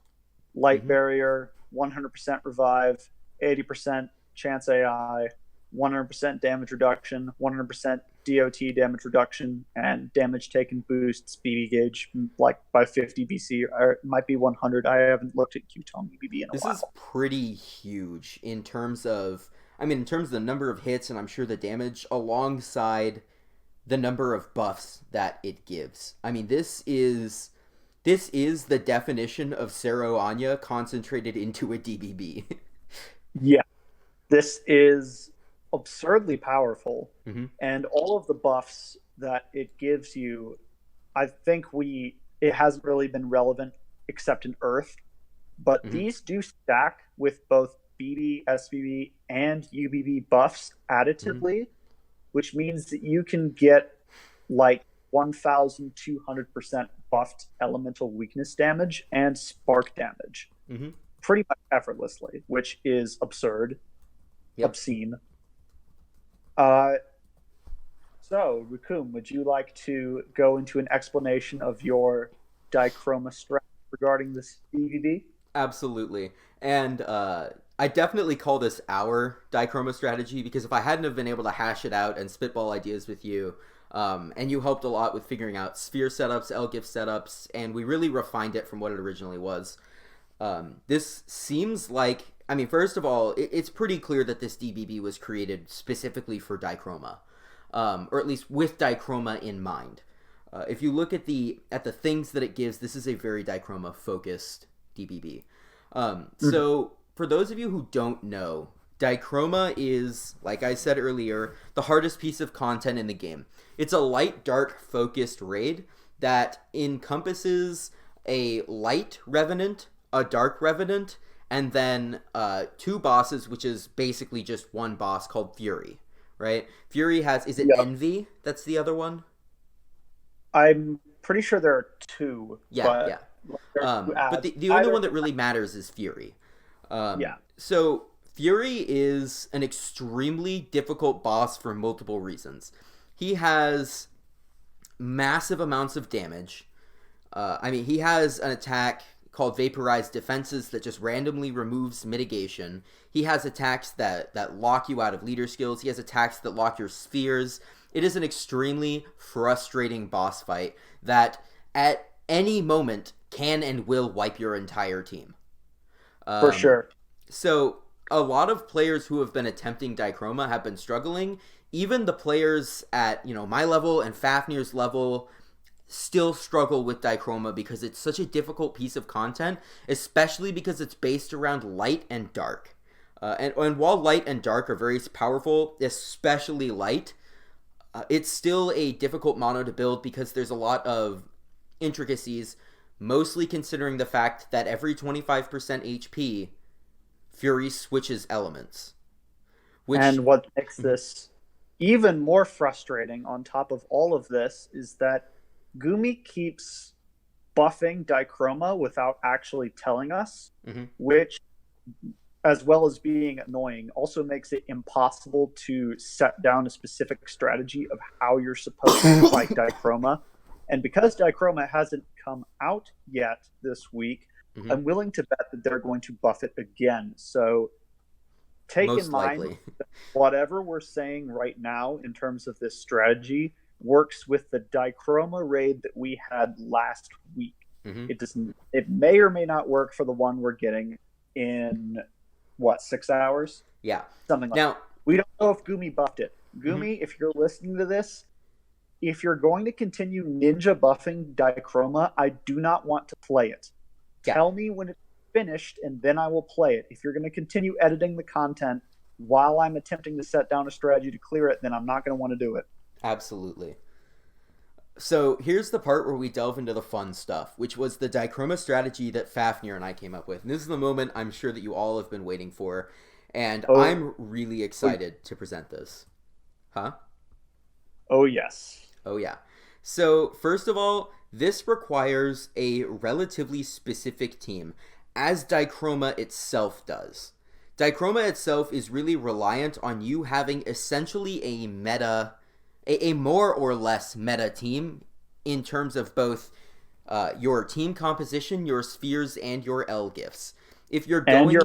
light barrier, 100% revive, 80% chance AI, 100% damage reduction, 100% DOT damage reduction, and damage taken boosts BB gauge like by 50 BC, or it might be 100. I haven't looked at Qtone BB in a while. This is pretty huge in terms of the number of hits, and I'm sure the damage alongside the number of buffs that it gives. I mean, this is the definition of Sero Anya concentrated into a DBB. Yeah, this is absurdly powerful, and all of the buffs that it gives you, I think it hasn't really been relevant except in Earth, but these do stack with both BB, SBB, and UBB buffs additively, which means that you can get like 1,200% buffed elemental weakness damage and spark damage pretty much effortlessly, which is absurd, obscene. So, Rukum, would you like to go into an explanation of your Dichroma strat regarding this DVD? Absolutely. And I definitely call this our Dichroma strategy, because if I hadn't have been able to hash it out and spitball ideas with you, and you helped a lot with figuring out sphere setups, Elgift setups, and we really refined it from what it originally was. This seems like, I mean, first of all, it's pretty clear that this DBB was created specifically for Dichroma, or at least with Dichroma in mind. If you look at the things that it gives, this is a very Dichroma focused DBB. So for those of you who don't know, Dichroma is, like I said earlier, the hardest piece of content in the game. It's a light dark focused raid that encompasses a light revenant, a dark revenant, and then two bosses, which is basically just one boss called Fury, right? Fury has, is it Envy? That's the other one? I'm pretty sure there are two. Yeah. But the only one that really matters is Fury. So Fury is an extremely difficult boss for multiple reasons. He has massive amounts of damage. He has an attack called Vaporized Defenses that just randomly removes mitigation. He has attacks that lock you out of leader skills. He has attacks that lock your spheres. It is an extremely frustrating boss fight that at any moment can and will wipe your entire team. For sure. So a lot of players who have been attempting Dichroma have been struggling. Even the players at my level and Fafnir's level still struggle with Dichroma because it's such a difficult piece of content, especially because it's based around light and dark. And while light and dark are very powerful, especially light, it's still a difficult mono to build because there's a lot of intricacies, mostly considering the fact that every 25% HP, Fury switches elements. And what makes this even more frustrating on top of all of this is that Gumi keeps buffing Dichroma without actually telling us, which, as well as being annoying, also makes it impossible to set down a specific strategy of how you're supposed to fight Dichroma. And because Dichroma hasn't come out yet this week, I'm willing to bet that they're going to buff it again. So take in mind that whatever we're saying right now in terms of this strategy works with the Dichroma raid that we had last week. It may or may not work for the one we're getting in 6 hours? Yeah. Something like that. We don't know if Gumi buffed it. Gumi, if you're listening to this, if you're going to continue ninja buffing Dichroma, I do not want to play it. Tell me when it's finished, and then I will play it. If you're going to continue editing the content while I'm attempting to set down a strategy to clear it, then I'm not going to want to do it. Absolutely. So here's the part where we delve into the fun stuff, which was the Dichroma strategy that Fafnir and I came up with. And this is the moment I'm sure that you all have been waiting for, and I'm really excited to present this. Huh? Oh, yes. Oh, yeah. So, first of all, this requires a relatively specific team, as Dichroma itself does. Dichroma itself is really reliant on you having essentially a more or less meta team in terms of both your team composition, your spheres, and your L gifts. If you're going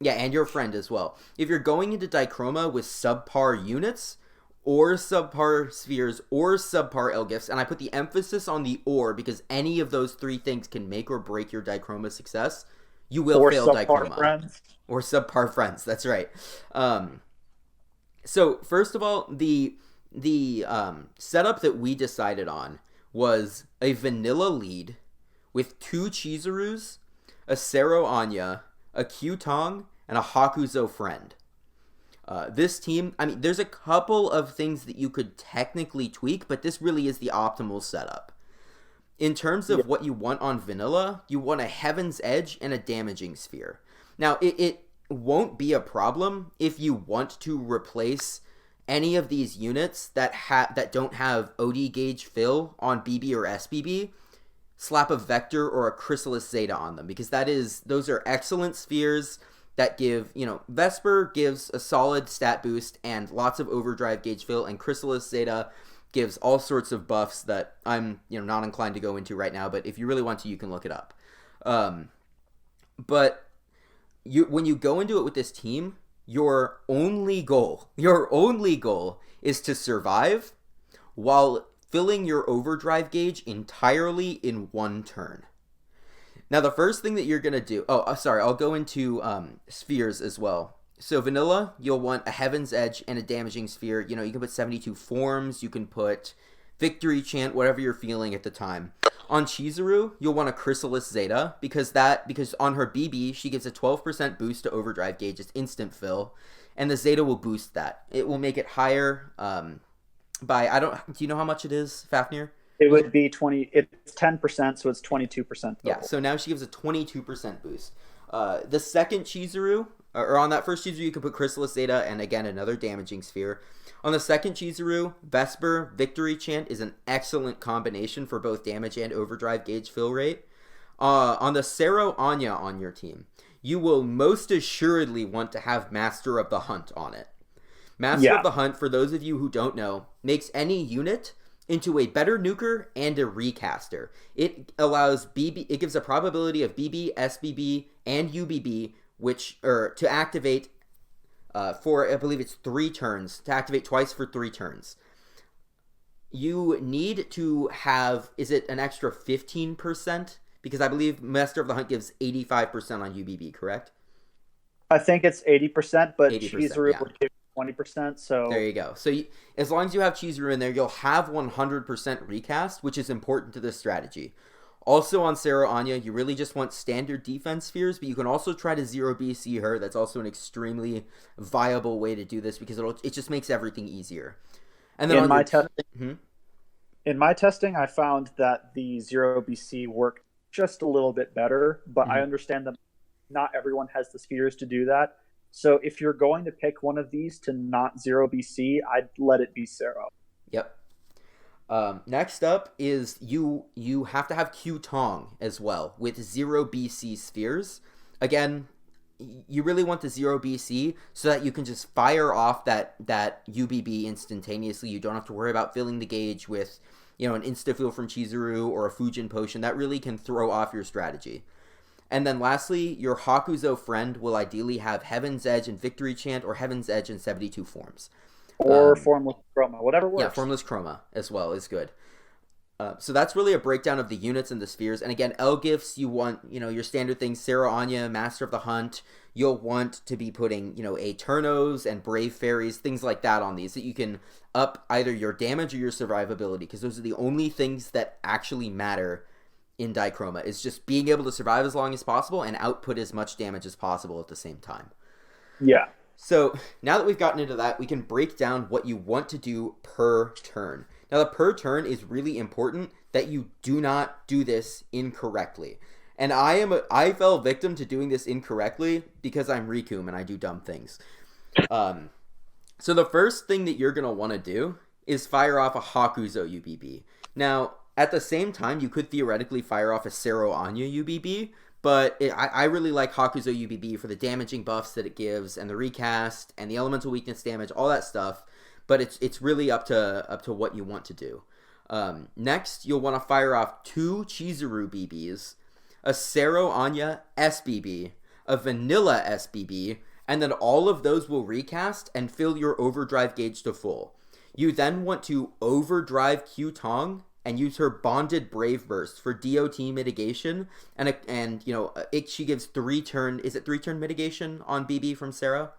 and your friend as well. If you're going into Dichroma with subpar units, or subpar spheres, or subpar L gifts, and I put the emphasis on the or because any of those three things can make or break your Dichroma success, you will fail Dichroma. Friends. Or subpar friends, that's right. So, first of all, the setup that we decided on was a vanilla lead with 2 Chizurus, a Sero Anya, a Q-Tong, and a Hakuzo friend. This team, I mean, there's a couple of things that you could technically tweak, but this really is the optimal setup. In terms of what you want on vanilla, you want a Heaven's Edge and a Damaging Sphere. Now, it won't be a problem if you want to replace any of these units that don't have OD gauge fill on BB or SBB, slap a Vector or a Chrysalis Zeta on them, because those are excellent spheres that give, Vesper gives a solid stat boost and lots of overdrive gauge fill, and Chrysalis Zeta gives all sorts of buffs that I'm, not inclined to go into right now, but if you really want to, you can look it up. But when you go into it with this team, your only goal is to survive while filling your overdrive gauge entirely in one turn. Now, the first thing that you're going to do... I'll go into spheres as well. So, vanilla, you'll want a Heaven's Edge and a Damaging Sphere. You can put 72 forms, you can put Victory Chant, whatever you're feeling at the time. On Chizuru, you'll want a Chrysalis Zeta, because on her BB, she gives a 12% boost to overdrive gauge, it's instant fill, and the Zeta will boost that. It will make it higher do you know how much it is, Fafnir? It would be 20. It's 10%, so it's 22%. Yeah, so now she gives a 22% boost. The second Chizuru, or on that first Chizuru, you can put Chrysalis Zeta and again another Damaging Sphere. On the second Chizuru, Vesper Victory Chant is an excellent combination for both damage and overdrive gauge fill rate. On the Sero Anya on your team, you will most assuredly want to have Master of the Hunt on it. Master of the Hunt, for those of you who don't know, makes any unit into a better nuker and a recaster. It allows it gives a probability of BB, SBB, and UBB, to activate for, I believe it's 3 turns, to activate twice for 3 turns. You need to have, is it an extra 15%? Because I believe Master of the Hunt gives 85% on UBB, correct? I think it's 80%, but Chizuru would give 20%, so... There you go. So as long as you have Chizuru in there, you'll have 100% recast, which is important to this strategy. Also on Sero Anya, you really just want standard defense spheres, but you can also try to 0BC her. That's also an extremely viable way to do this, because it just makes everything easier. And then in my testing, I found that the 0BC worked just a little bit better, but I understand that not everyone has the spheres to do that. So if you're going to pick one of these to not 0BC, I'd let it be Sero. Yep. Next up is you have to have Q-Tong as well with 0BC spheres. Again, you really want the 0BC so that you can just fire off that UBB instantaneously. You don't have to worry about filling the gauge with, an insta-fill from Chizuru or a Fujin potion. That really can throw off your strategy. And then lastly, your Hakuzo friend will ideally have Heaven's Edge and Victory Chant, or Heaven's Edge and 72 forms. Or Formless Chroma, whatever works. Yeah, Formless Chroma as well is good. So that's really a breakdown of the units and the spheres. And again, L gifts, you want, your standard things, Sero Anya, Master of the Hunt. You'll want to be putting, Eternos and Brave Fairies, things like that on these, that you can up either your damage or your survivability, because those are the only things that actually matter in Dichroma, is just being able to survive as long as possible and output as much damage as possible at the same time. Yeah. So now that we've gotten into that, we can break down what you want to do per turn. Now, the per turn is really important that you do not do this incorrectly. And I fell victim to doing this incorrectly because I'm Rikum and I do dumb things. So the first thing that you're going to want to do is fire off a Hakuzo UBB. Now, at the same time, you could theoretically fire off a Sero Anya UBB, but I really like Hakuzo UBB for the damaging buffs that it gives, and the recast, and the elemental weakness damage, all that stuff. But it's really up to what you want to do. Next, you'll want to fire off 2 Chizuru BBs, a Sero Anya SBB, a Vanilla SBB, and then all of those will recast and fill your overdrive gauge to full. You then want to overdrive Q Tong and use her Bonded Brave Burst for DOT mitigation, and she gives 3-turn. Is it 3-turn mitigation on BB from Sarah?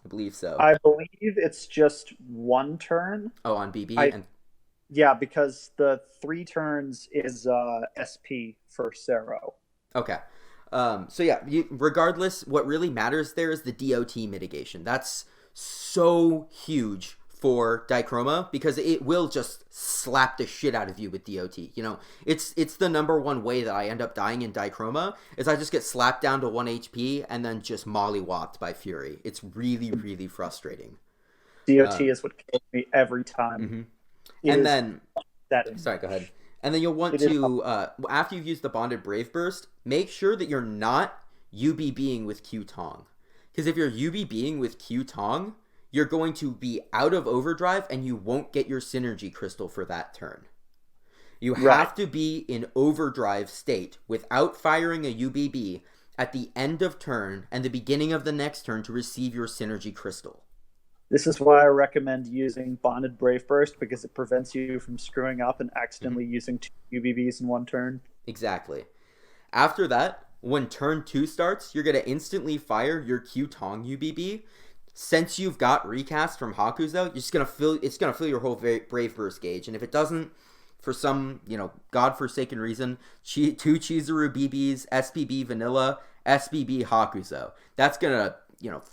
I believe so. I believe it's just 1 turn. Oh, on BB? Yeah, because the 3 turns is SP for Sero. Okay. So yeah, regardless, what really matters there is the DOT mitigation. That's so huge for Dichroma because it will just slap the shit out of you with DOT. It's the number one way that I end up dying in Dichroma is I just get slapped down to 1 HP and then just mollywopped by Fury. It's really, really frustrating. DOT is what kills me every time. Mm-hmm. Sorry, go ahead. And then you'll want to, after you've used the Bonded Brave Burst, make sure that you're not UBBing with Q Tong. Because if you're UBBing with Q Tong, you're going to be out of overdrive and you won't get your synergy crystal for that turn. You have to be in overdrive state without firing a UBB at the end of turn and the beginning of the next turn to receive your synergy crystal. This is why I recommend using Bonded Brave Burst, because it prevents you from screwing up and accidentally using 2 UBBs in 1 turn. Exactly. After that, when turn 2 starts, you're going to instantly fire your Q Tong UBB. Since you've got recast from Hakuzo, you're just it's gonna fill your whole Brave Burst gauge. And if it doesn't, for some godforsaken reason, 2 Chizuru BBs, SBB Vanilla, SBB Hakuzo. That's gonna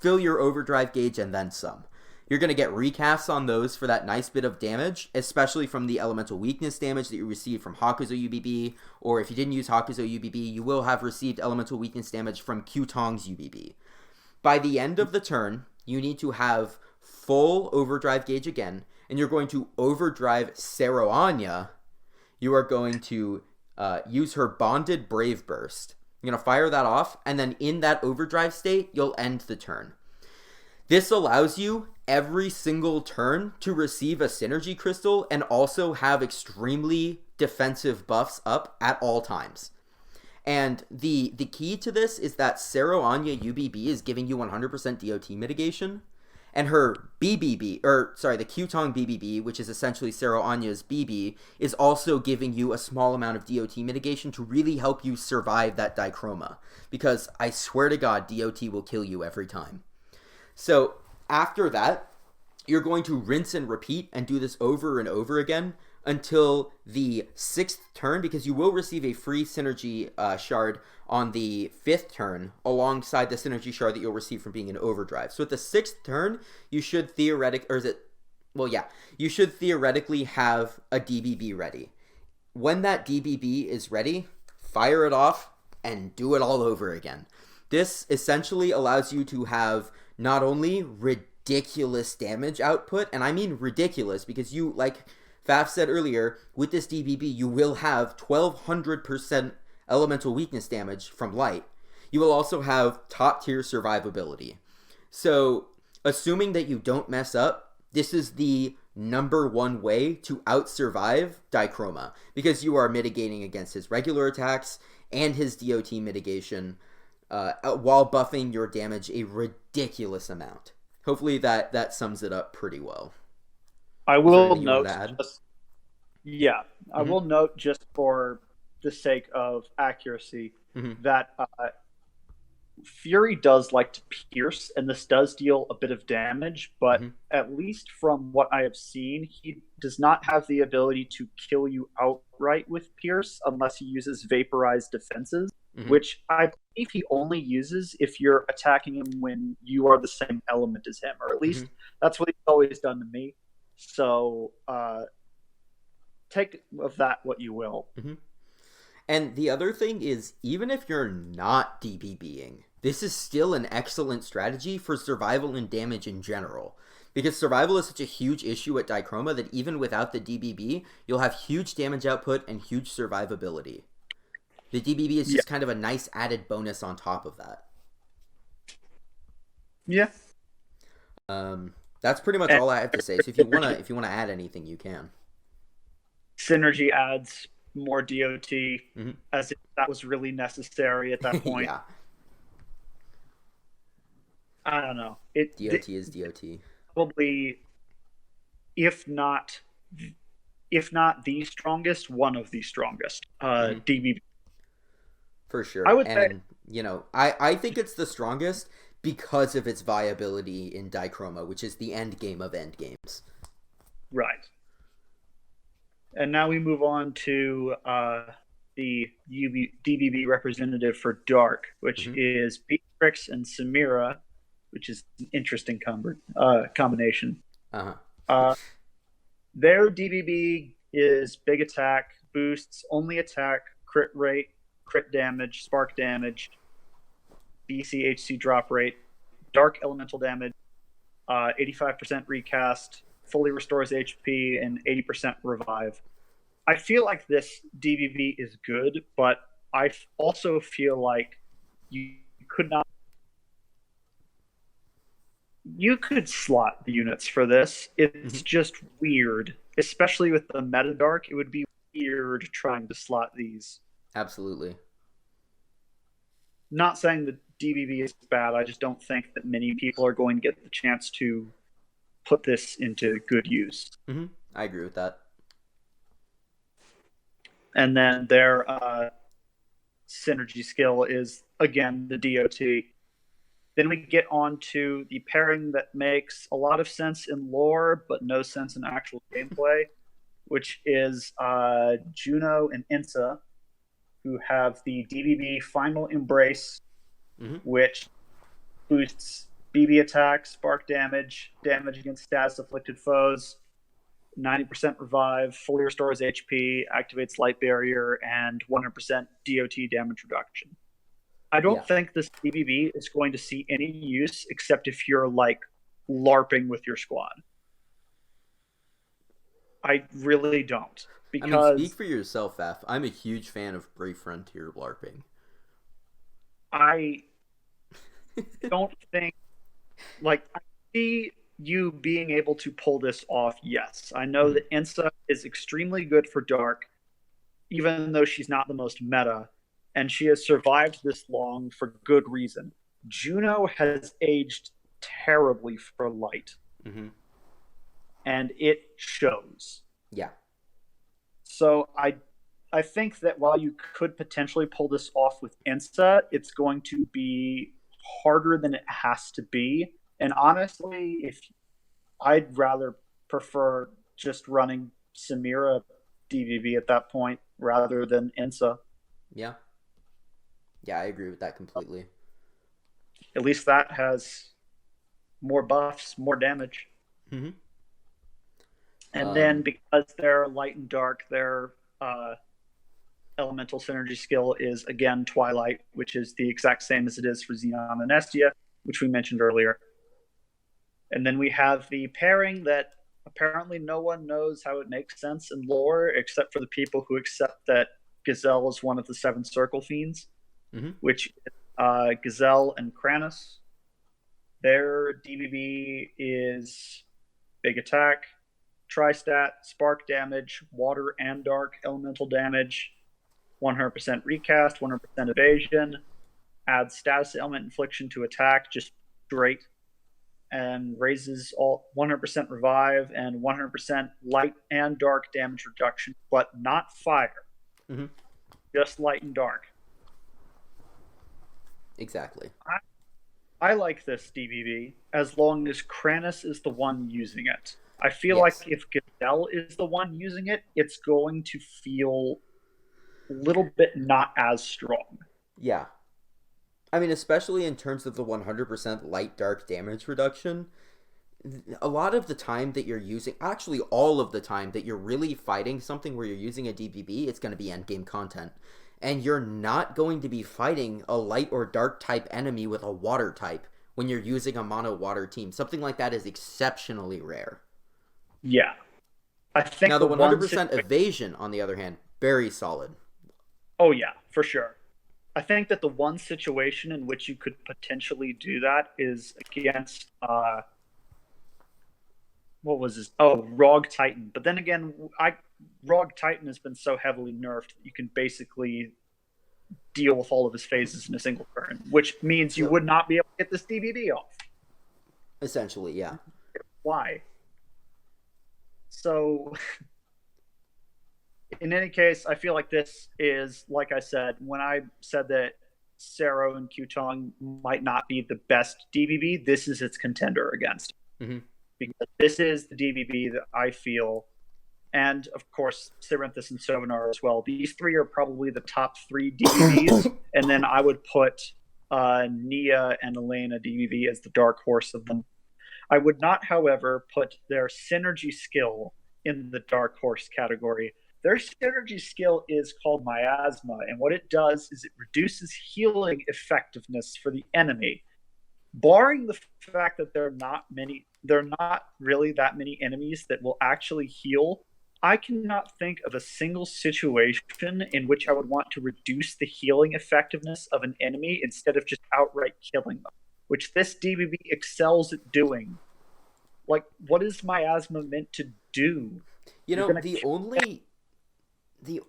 fill your overdrive gauge and then some. You're going to get recasts on those for that nice bit of damage, especially from the elemental weakness damage that you receive from Hakuzo UBB, or if you didn't use Hakuzo UBB, you will have received elemental weakness damage from Q Tong's UBB. By the end of the turn, you need to have full overdrive gauge again, and you're going to overdrive Sero Anya. You are going to use her Bonded Brave Burst. You're going to fire that off, and then in that overdrive state, you'll end the turn. This allows you every single turn to receive a synergy crystal and also have extremely defensive buffs up at all times. And the key to this is that Sero Anya UBB is giving you 100% DOT mitigation, and her the Q Tong BBB, which is essentially Sero Anya's BB, is also giving you a small amount of DOT mitigation to really help you survive that Dichroma. Because I swear to God, DOT will kill you every time. So after that, you're going to rinse and repeat and do this over and over again until the 6th turn, because you will receive a free synergy shard on the 5th turn alongside the synergy shard that you'll receive from being in overdrive. So at the 6th turn, you should theoretically have a DBB ready. When that DBB is ready, fire it off and do it all over again. This essentially allows you to have not only ridiculous damage output, and I mean ridiculous because you, like Faf said earlier, with this DBB, you will have 1200% elemental weakness damage from light. You will also have top tier survivability. So, assuming that you don't mess up, this is the number one way to out-survive Dichroma, because you are mitigating against his regular attacks and his DOT mitigation, while buffing your damage a ridiculous amount. Hopefully that sums it up pretty well. I will note, I will note just for the sake of accuracy that Fury does like to pierce, and this does deal a bit of damage, but at least from what I have seen, he does not have the ability to kill you outright with pierce unless he uses vaporized defenses, which I believe he only uses if you're attacking him when you are the same element as him, or at least that's what he's always done to me. So take of that what you will. Mm-hmm. And the other thing is, even if you're not DBBing, this is still an excellent strategy for survival and damage in general. Because survival is such a huge issue at Dichroma that even without the DBB, you'll have huge damage output and huge survivability. The DBB is just kind of a nice added bonus on top of that. Yeah. That's pretty much all I have to say. So if you wanna add anything, you can. Synergy adds more DOT, as if that was really necessary at that point. Yeah. I don't know. DOT is DOT. Probably, if not the strongest, one of the strongest DBB. For sure. I would say, I think it's the strongest because of its viability in Dichroma, which is the end game of end games. Right. And now we move on to the DBB representative for Dark, which is Beatrix and Sameera, which is an interesting combination. Their DBB is big attack, boosts only attack, crit rate, crit damage, spark damage, BCHC drop rate, dark elemental damage, 85% recast, fully restores HP, and 80% revive. I feel like this DBB is good, but I also feel like you could slot the units for this. It's just weird, especially with the meta dark. It would be weird trying to slot these. Absolutely. Not saying that DBB is bad. I just don't think that many people are going to get the chance to put this into good use. I agree with that. And then their synergy skill is, again, the DOT. Then we get on to the pairing that makes a lot of sense in lore, but no sense in actual gameplay, which is Juno and Ensa, who have the DBB Final Embrace, which boosts BB attack, spark damage, damage against status-afflicted foes, 90% revive, fully restores HP, activates light barrier, and 100% DOT damage reduction. I don't think this DBB is going to see any use except if you're like LARPing with your squad. I really don't. Because speak for yourself, F. I'm a huge fan of Brave Frontier LARPing. I don't think, I see you being able to pull this off, yes. I know that Ensa is extremely good for Dark, even though she's not the most meta, and she has survived this long for good reason. Juno has aged terribly for Light. And it shows. Yeah. So I think that while you could potentially pull this off with Ensa, it's going to be harder than it has to be. And honestly, if I'd rather prefer just running Sameera DBB at that point rather than Ensa. Yeah. Yeah, I agree with that completely. At least that has more buffs, more damage. And then because they're light and dark, their elemental synergy skill is, again, Twilight, which is the exact same as it is for Xenon and Estia, which we mentioned earlier. And then we have the pairing that apparently no one knows how it makes sense in lore, except for the people who accept that Gazelle is one of the 7 Circle Fiends, which is Gazelle and Crannis. Their DBB is big attack, tri-stat, spark damage, water and dark elemental damage, 100% recast, 100% evasion, adds status element infliction to attack, just straight, and raises all 100% revive and 100% light and dark damage reduction, but not fire. Just light and dark. Exactly. I like this DBB as long as Crannis is the one using it. I feel like if Gazelle is the one using it, it's going to feel a little bit not as strong. Yeah. I mean, especially in terms of the 100% light dark damage reduction, a lot of the time that you're using, actually all of the time that you're really fighting something where you're using a DBB, it's going to be endgame content. And you're not going to be fighting a light or dark type enemy with a water type when you're using a mono water team. Something like that is exceptionally rare. Yeah. I think now the 100% evasion, on the other hand, very solid. Oh yeah, for sure. I think that the one situation in which you could potentially do that is against what was his? Oh, Rogue Titan. But then again, Rogue Titan has been so heavily nerfed that you can basically deal with all of his phases in a single turn, which means you would not be able to get this DBB off. Essentially, yeah. Why? So, in any case, I feel like this is, like I said, when I said that Sero and Qtong might not be the best DBB, this is its contender against. Mm-hmm. Because this is the DBB that I feel, and of course, Sarenthus and Sovanar as well. These three are probably the top 3 DBBs, and then I would put Nia and Elena DBB as the dark horse of them. I would not, however, put their synergy skill in the dark horse category. Their synergy skill is called Miasma, and what it does is it reduces healing effectiveness for the enemy. Barring the fact that there are not really that many enemies that will actually heal, I cannot think of a single situation in which I would want to reduce the healing effectiveness of an enemy instead of just outright killing them, which this DBB excels at doing. Like, what is Miasma meant to do? You know, the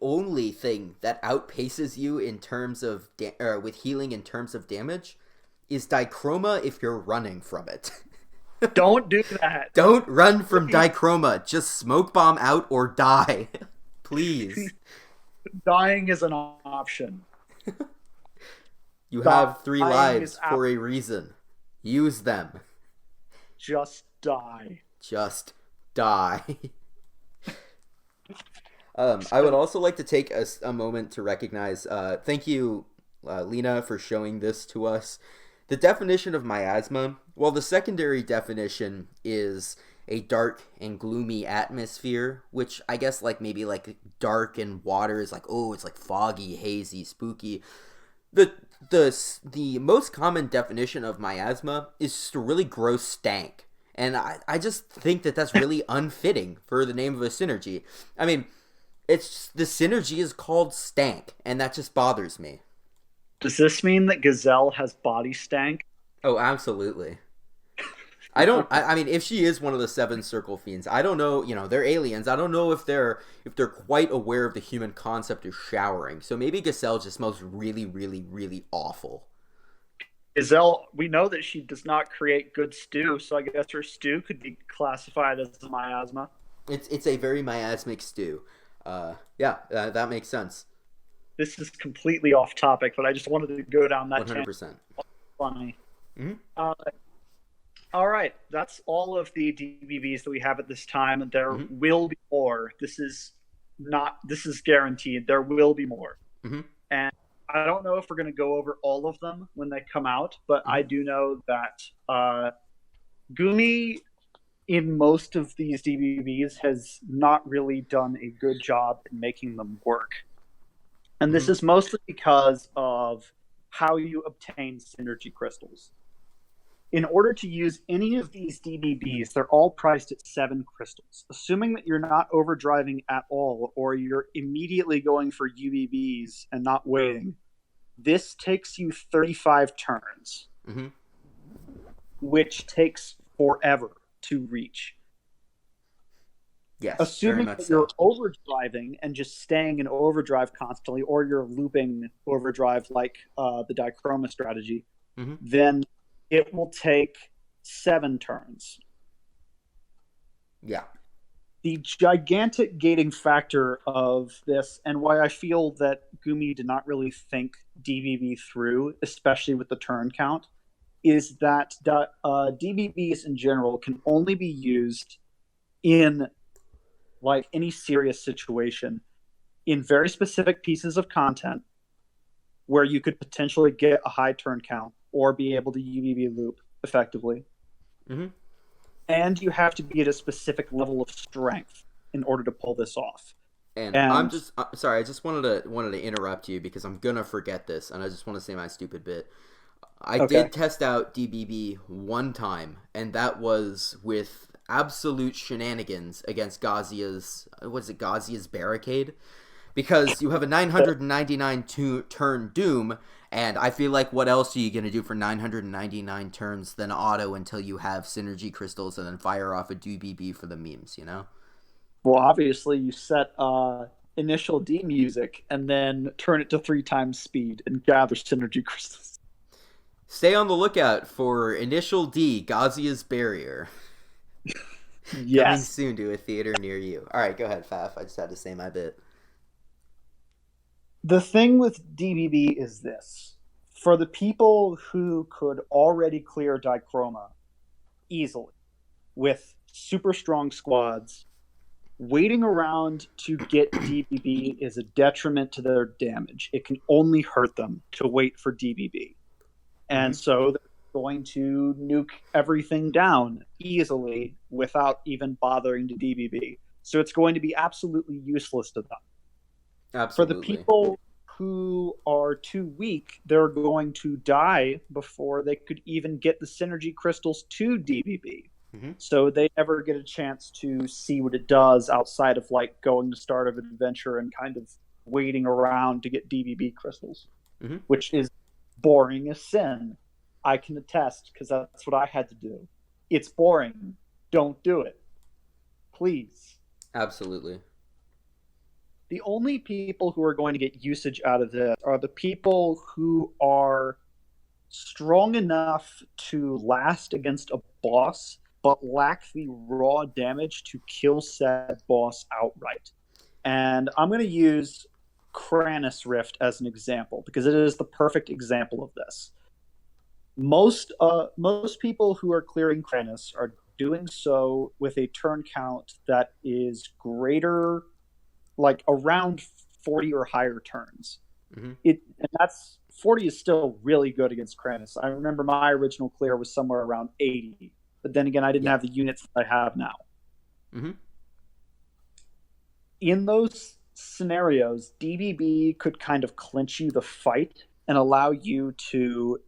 only thing that outpaces you in terms of with healing in terms of damage is Dichroma if you're running from it. Don't do that. Don't run from Dichroma. Just smoke bomb out or die. Please. Dying is an option. You have 3 lives for a reason. Use them. Just die. Just die. I would also like to take a moment to recognize, thank you, Lena, for showing this to us. The definition of miasma, well, the secondary definition is a dark and gloomy atmosphere, which I guess like maybe like dark and water is like, oh, it's like foggy, hazy, spooky. The most common definition of miasma is just a really gross stank. And I just think that that's really unfitting for the name of a synergy. I mean, the synergy is called stank, and that just bothers me. Does this mean that Gazelle has body stank? Oh, absolutely. I mean, if she is one of the 7 circle fiends, I don't know, you know, they're aliens. I don't know if they're quite aware of the human concept of showering. So maybe Gazelle just smells really, really, really awful. Gazelle, we know that she does not create good stew, so I guess her stew could be classified as a miasma. It's a very miasmic stew. That makes sense. This is completely off topic, but I just wanted to go down that 100%. Funny. Mm-hmm. All right, that's all of the DBBs that we have at this time. There will be more. This is guaranteed. There will be more. Mm-hmm. And I don't know if we're going to go over all of them when they come out, but I do know that Gumi in most of these DBBs has not really done a good job in making them work. And this is mostly because of how you obtain synergy crystals. In order to use any of these DBBs, they're all priced at 7 crystals. Assuming that you're not overdriving at all, or you're immediately going for UBBs and not waiting, this takes you 35 turns, which takes forever to reach. Yes, assuming that you're overdriving and just staying in overdrive constantly, or you're looping overdrive like the Dichroma strategy, then it will take 7 turns. Yeah. The gigantic gating factor of this, and why I feel that Gumi did not really think DBB through, especially with the turn count, is that DBBs in general can only be used in like any serious situation in very specific pieces of content where you could potentially get a high turn count or be able to UBB loop effectively. and you have to be at a specific level of strength in order to pull this off. And I'm just sorry. I just wanted to interrupt you because I'm gonna forget this, and I just want to say my stupid bit. I did test out DBB one time, and that was with absolute shenanigans against Gazia's barricade, because you have a 999 turn Doom, and I feel like what else are you gonna do for 999 turns than auto until you have synergy crystals and then fire off a DBB for the memes, you know? Well, obviously, you set initial D music and then turn it to 3 times speed and gather synergy crystals. Stay on the lookout for Initial D, Gazia's Barrier. Yes. Coming soon to a theater near you. All right, go ahead, Faf. I just had to say my bit. The thing with DBB is this. For the people who could already clear Dichroma easily with super strong squads, waiting around to get DBB is a detriment to their damage. It can only hurt them to wait for DBB. And so they're going to nuke everything down easily without even bothering to DBB. So it's going to be absolutely useless to them. Absolutely. For the people who are too weak, they're going to die before they could even get the synergy crystals to DBB. So they never get a chance to see what it does outside of like going to start of an adventure and kind of waiting around to get DBB crystals, which is boring as sin. I can attest because that's what I had to do. It's boring. Don't do it. Please. Absolutely. The only people who are going to get usage out of this are the people who are strong enough to last against a boss but lack the raw damage to kill said boss outright. And I'm going to use Crannis Rift as an example because it is the perfect example of this. Most people who are clearing Crannis are doing so with a turn count that is greater, like around 40 or higher turns. And that's 40 is still really good against Crannis. I remember my original clear was somewhere around 80. But then again, I didn't have the units that I have now. In those scenarios, DBB could kind of clinch you the fight and allow you to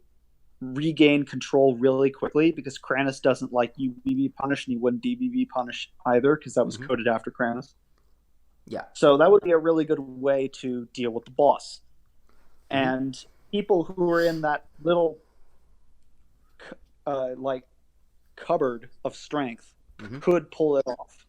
regain control really quickly because Crannis doesn't like UBB punish, and he wouldn't DBB punish either because that was coded after Crannis. Yeah. So that would be a really good way to deal with the boss. And people who are in that little cupboard of strength could pull it off.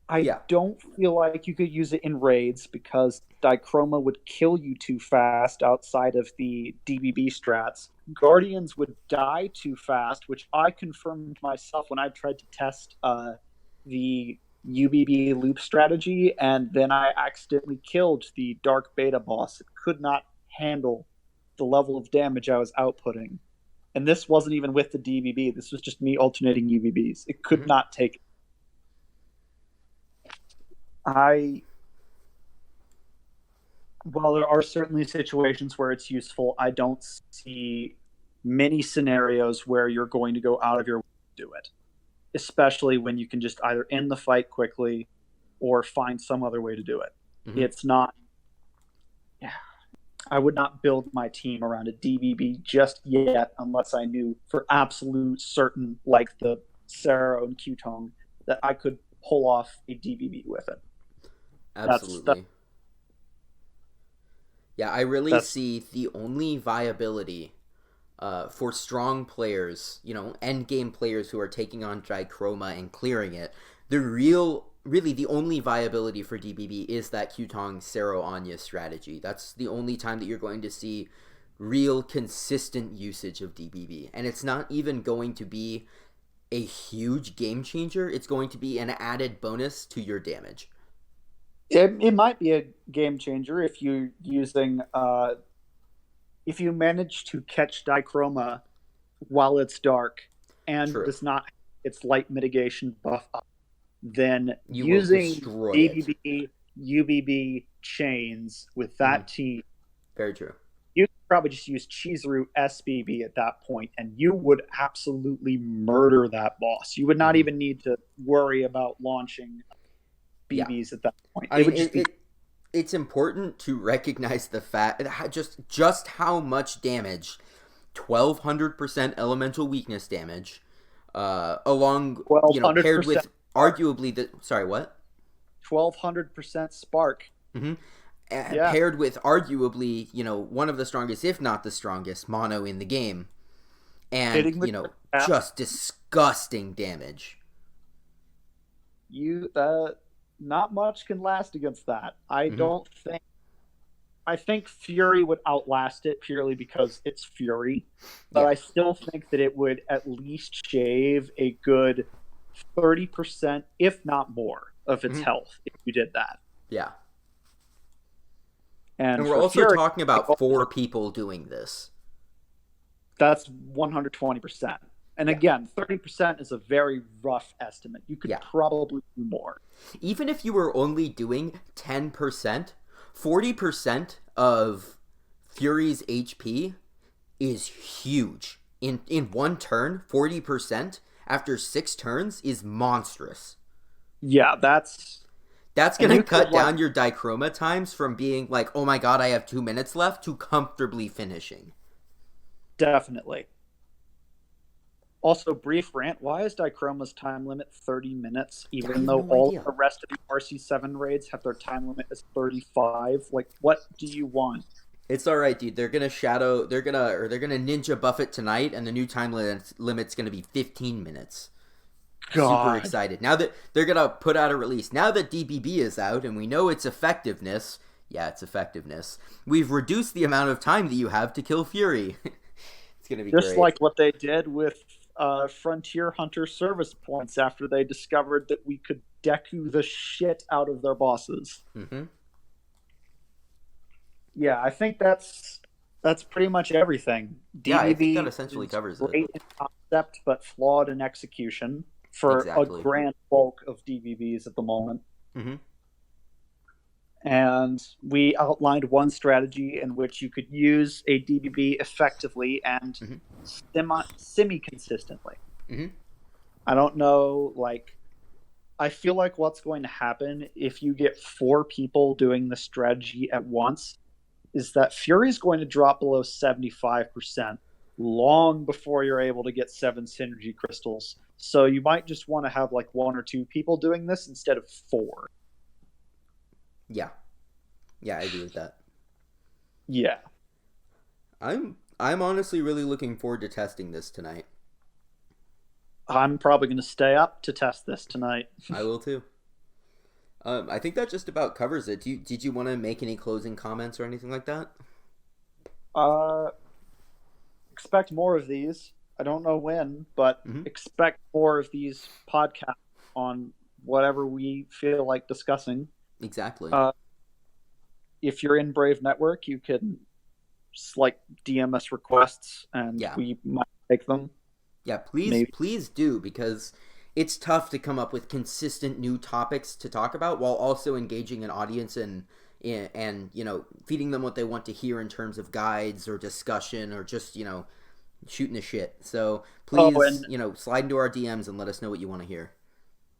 I don't feel like you could use it in raids because Dichroma would kill you too fast outside of the DBB strats. Guardians would die too fast, which I confirmed myself when I tried to test the UBB loop strategy, and then I accidentally killed the Dark Beta boss. It could not handle the level of damage I was outputting. And this wasn't even with the DBB. This was just me alternating UBBs. It could not take it. While there are certainly situations where it's useful, I don't see many scenarios where you're going to go out of your way to do it. Especially when you can just either end the fight quickly or find some other way to do it. It's not... I would not build my team around a DBB just yet unless I knew for absolute certain, like the Sarah and Qtong, that I could pull off a DBB with it. Absolutely. I really see the only viability for strong players, end game players who are taking on Dichroma and clearing it. Really, the only viability for DBB is that Qtong Sero Anya strategy. That's the only time that you're going to see real consistent usage of DBB. And it's not even going to be a huge game changer. It's going to be an added bonus to your damage. It might be a game changer if you're using... if you manage to catch Dichroma while it's dark and does not its light mitigation buff up, then you using DBB, UBB chains with that team very true You could probably just use Chizuru SBB at that point, and you would absolutely murder that boss. You would not even need to worry about launching BBs at that point. It's important to recognize the fact just how much damage 1200% elemental weakness damage along paired with arguably the 1200% spark. Paired with arguably, one of the strongest, if not the strongest, mono in the game. And, just disgusting damage. Not much can last against that. I think Fury would outlast it purely because it's Fury. But I still think that it would at least shave a good 30%, if not more, of its health if you did that. Yeah. And we're also talking about 4 people doing this. That's 120%. And again, 30% is a very rough estimate. You could probably do more. Even if you were only doing 10%, 40% of Fury's HP is huge. In one turn, 40% after 6 turns is monstrous. Yeah, that's going to cut down your Dichroma times from being like, oh my god, I have 2 minutes left, to comfortably finishing. Definitely. Also, brief rant, why is Dichroma's time limit 30 minutes, even though all the rest of the RC7 raids have their time limit as 35? Like, what do you want? It's alright, dude. They're gonna ninja buff it tonight, and the new time limit's gonna be 15 minutes. God. Super excited. Now that they're going to put out a release. Now that DBB is out and we know its effectiveness, we've reduced the amount of time that you have to kill Fury. It's going to be just like what they did with Frontier Hunter service points after they discovered that we could Deku the shit out of their bosses. Yeah, I think that's pretty much everything. DBB I think that essentially covers it. Great in concept, but flawed in execution. For a grand bulk of DBBs at the moment. And we outlined one strategy in which you could use a DBB effectively and semi-consistently. I don't know, I feel like what's going to happen if you get 4 people doing the strategy at once is that Fury's going to drop below 75% long before you're able to get 7 synergy crystals. So you might just want to have 1 or 2 people doing this instead of 4. Yeah, I agree with that. Yeah, I'm honestly really looking forward to testing this tonight. I'm probably going to stay up to test this tonight. I will too. I think that just about covers it. Did you want to make any closing comments or anything like that? Expect more of these. I don't know when, but expect more of these podcasts on whatever we feel like discussing. Exactly. If you're in Brave Network, you can DM us requests, and we might take them. Yeah, please do, because it's tough to come up with consistent new topics to talk about while also engaging an audience and feeding them what they want to hear in terms of guides or discussion or just shooting the shit. So please, slide into our DMs and let us know what you want to hear.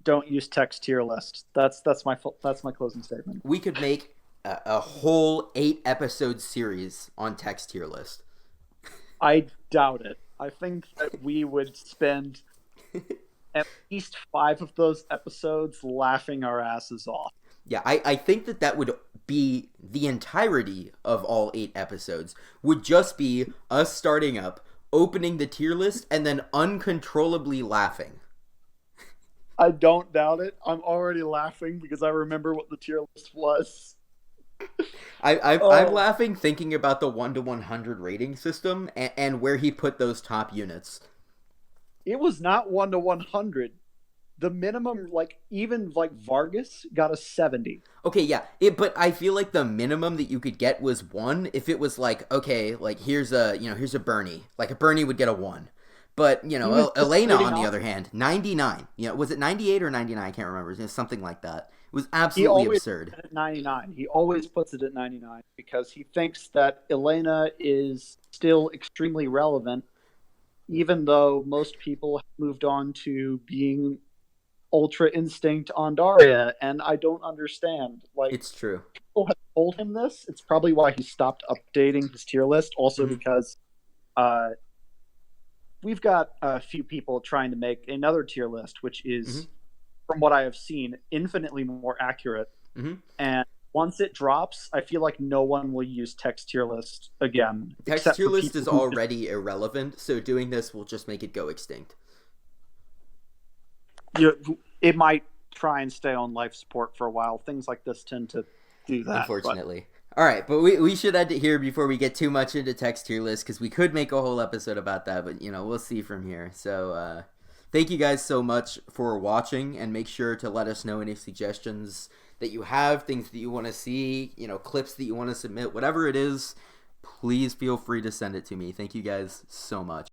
Don't use text tier list. That's my closing statement. We could make a whole 8-episode series on text tier list. I doubt it. I think that we would spend at least 5 of those episodes laughing our asses off. Yeah, I think that would be the entirety of all 8 episodes. Would just be us starting up, opening the tier list, and then uncontrollably laughing. I don't doubt it. I'm already laughing because I remember what the tier list was. I'm laughing thinking about the 1 to 100 rating system and where he put those top units. It was not 1 to 100. The minimum, even Vargas got a 70. Okay, yeah. But I feel like the minimum that you could get was 1 if it was here's a Bernie. A Bernie would get a 1. But, Elena, on the other hand, 99. Was it 98 or 99? I can't remember. It was something like that. was absolutely absurd. Puts it at 99. He always puts it at 99 because he thinks that Elena is still extremely relevant, even though most people have moved on to being Ultra Instinct Andaria, and I don't understand. Like, it's true. People have told him this. It's probably why he stopped updating his tier list. Also, because we've got a few people trying to make another tier list, which is, from what I have seen, infinitely more accurate. And once it drops, I feel like no one will use text tier list again. Text tier list is already irrelevant, so doing this will just make it go extinct. It might try and stay on life support for a while. Things like this tend to do that. Unfortunately. All right, but we should end it here before we get too much into text tier list, because we could make a whole episode about that, but, we'll see from here. So, thank you guys so much for watching, and make sure to let us know any suggestions that you have, things that you want to see, clips that you want to submit, whatever it is, please feel free to send it to me. Thank you guys so much.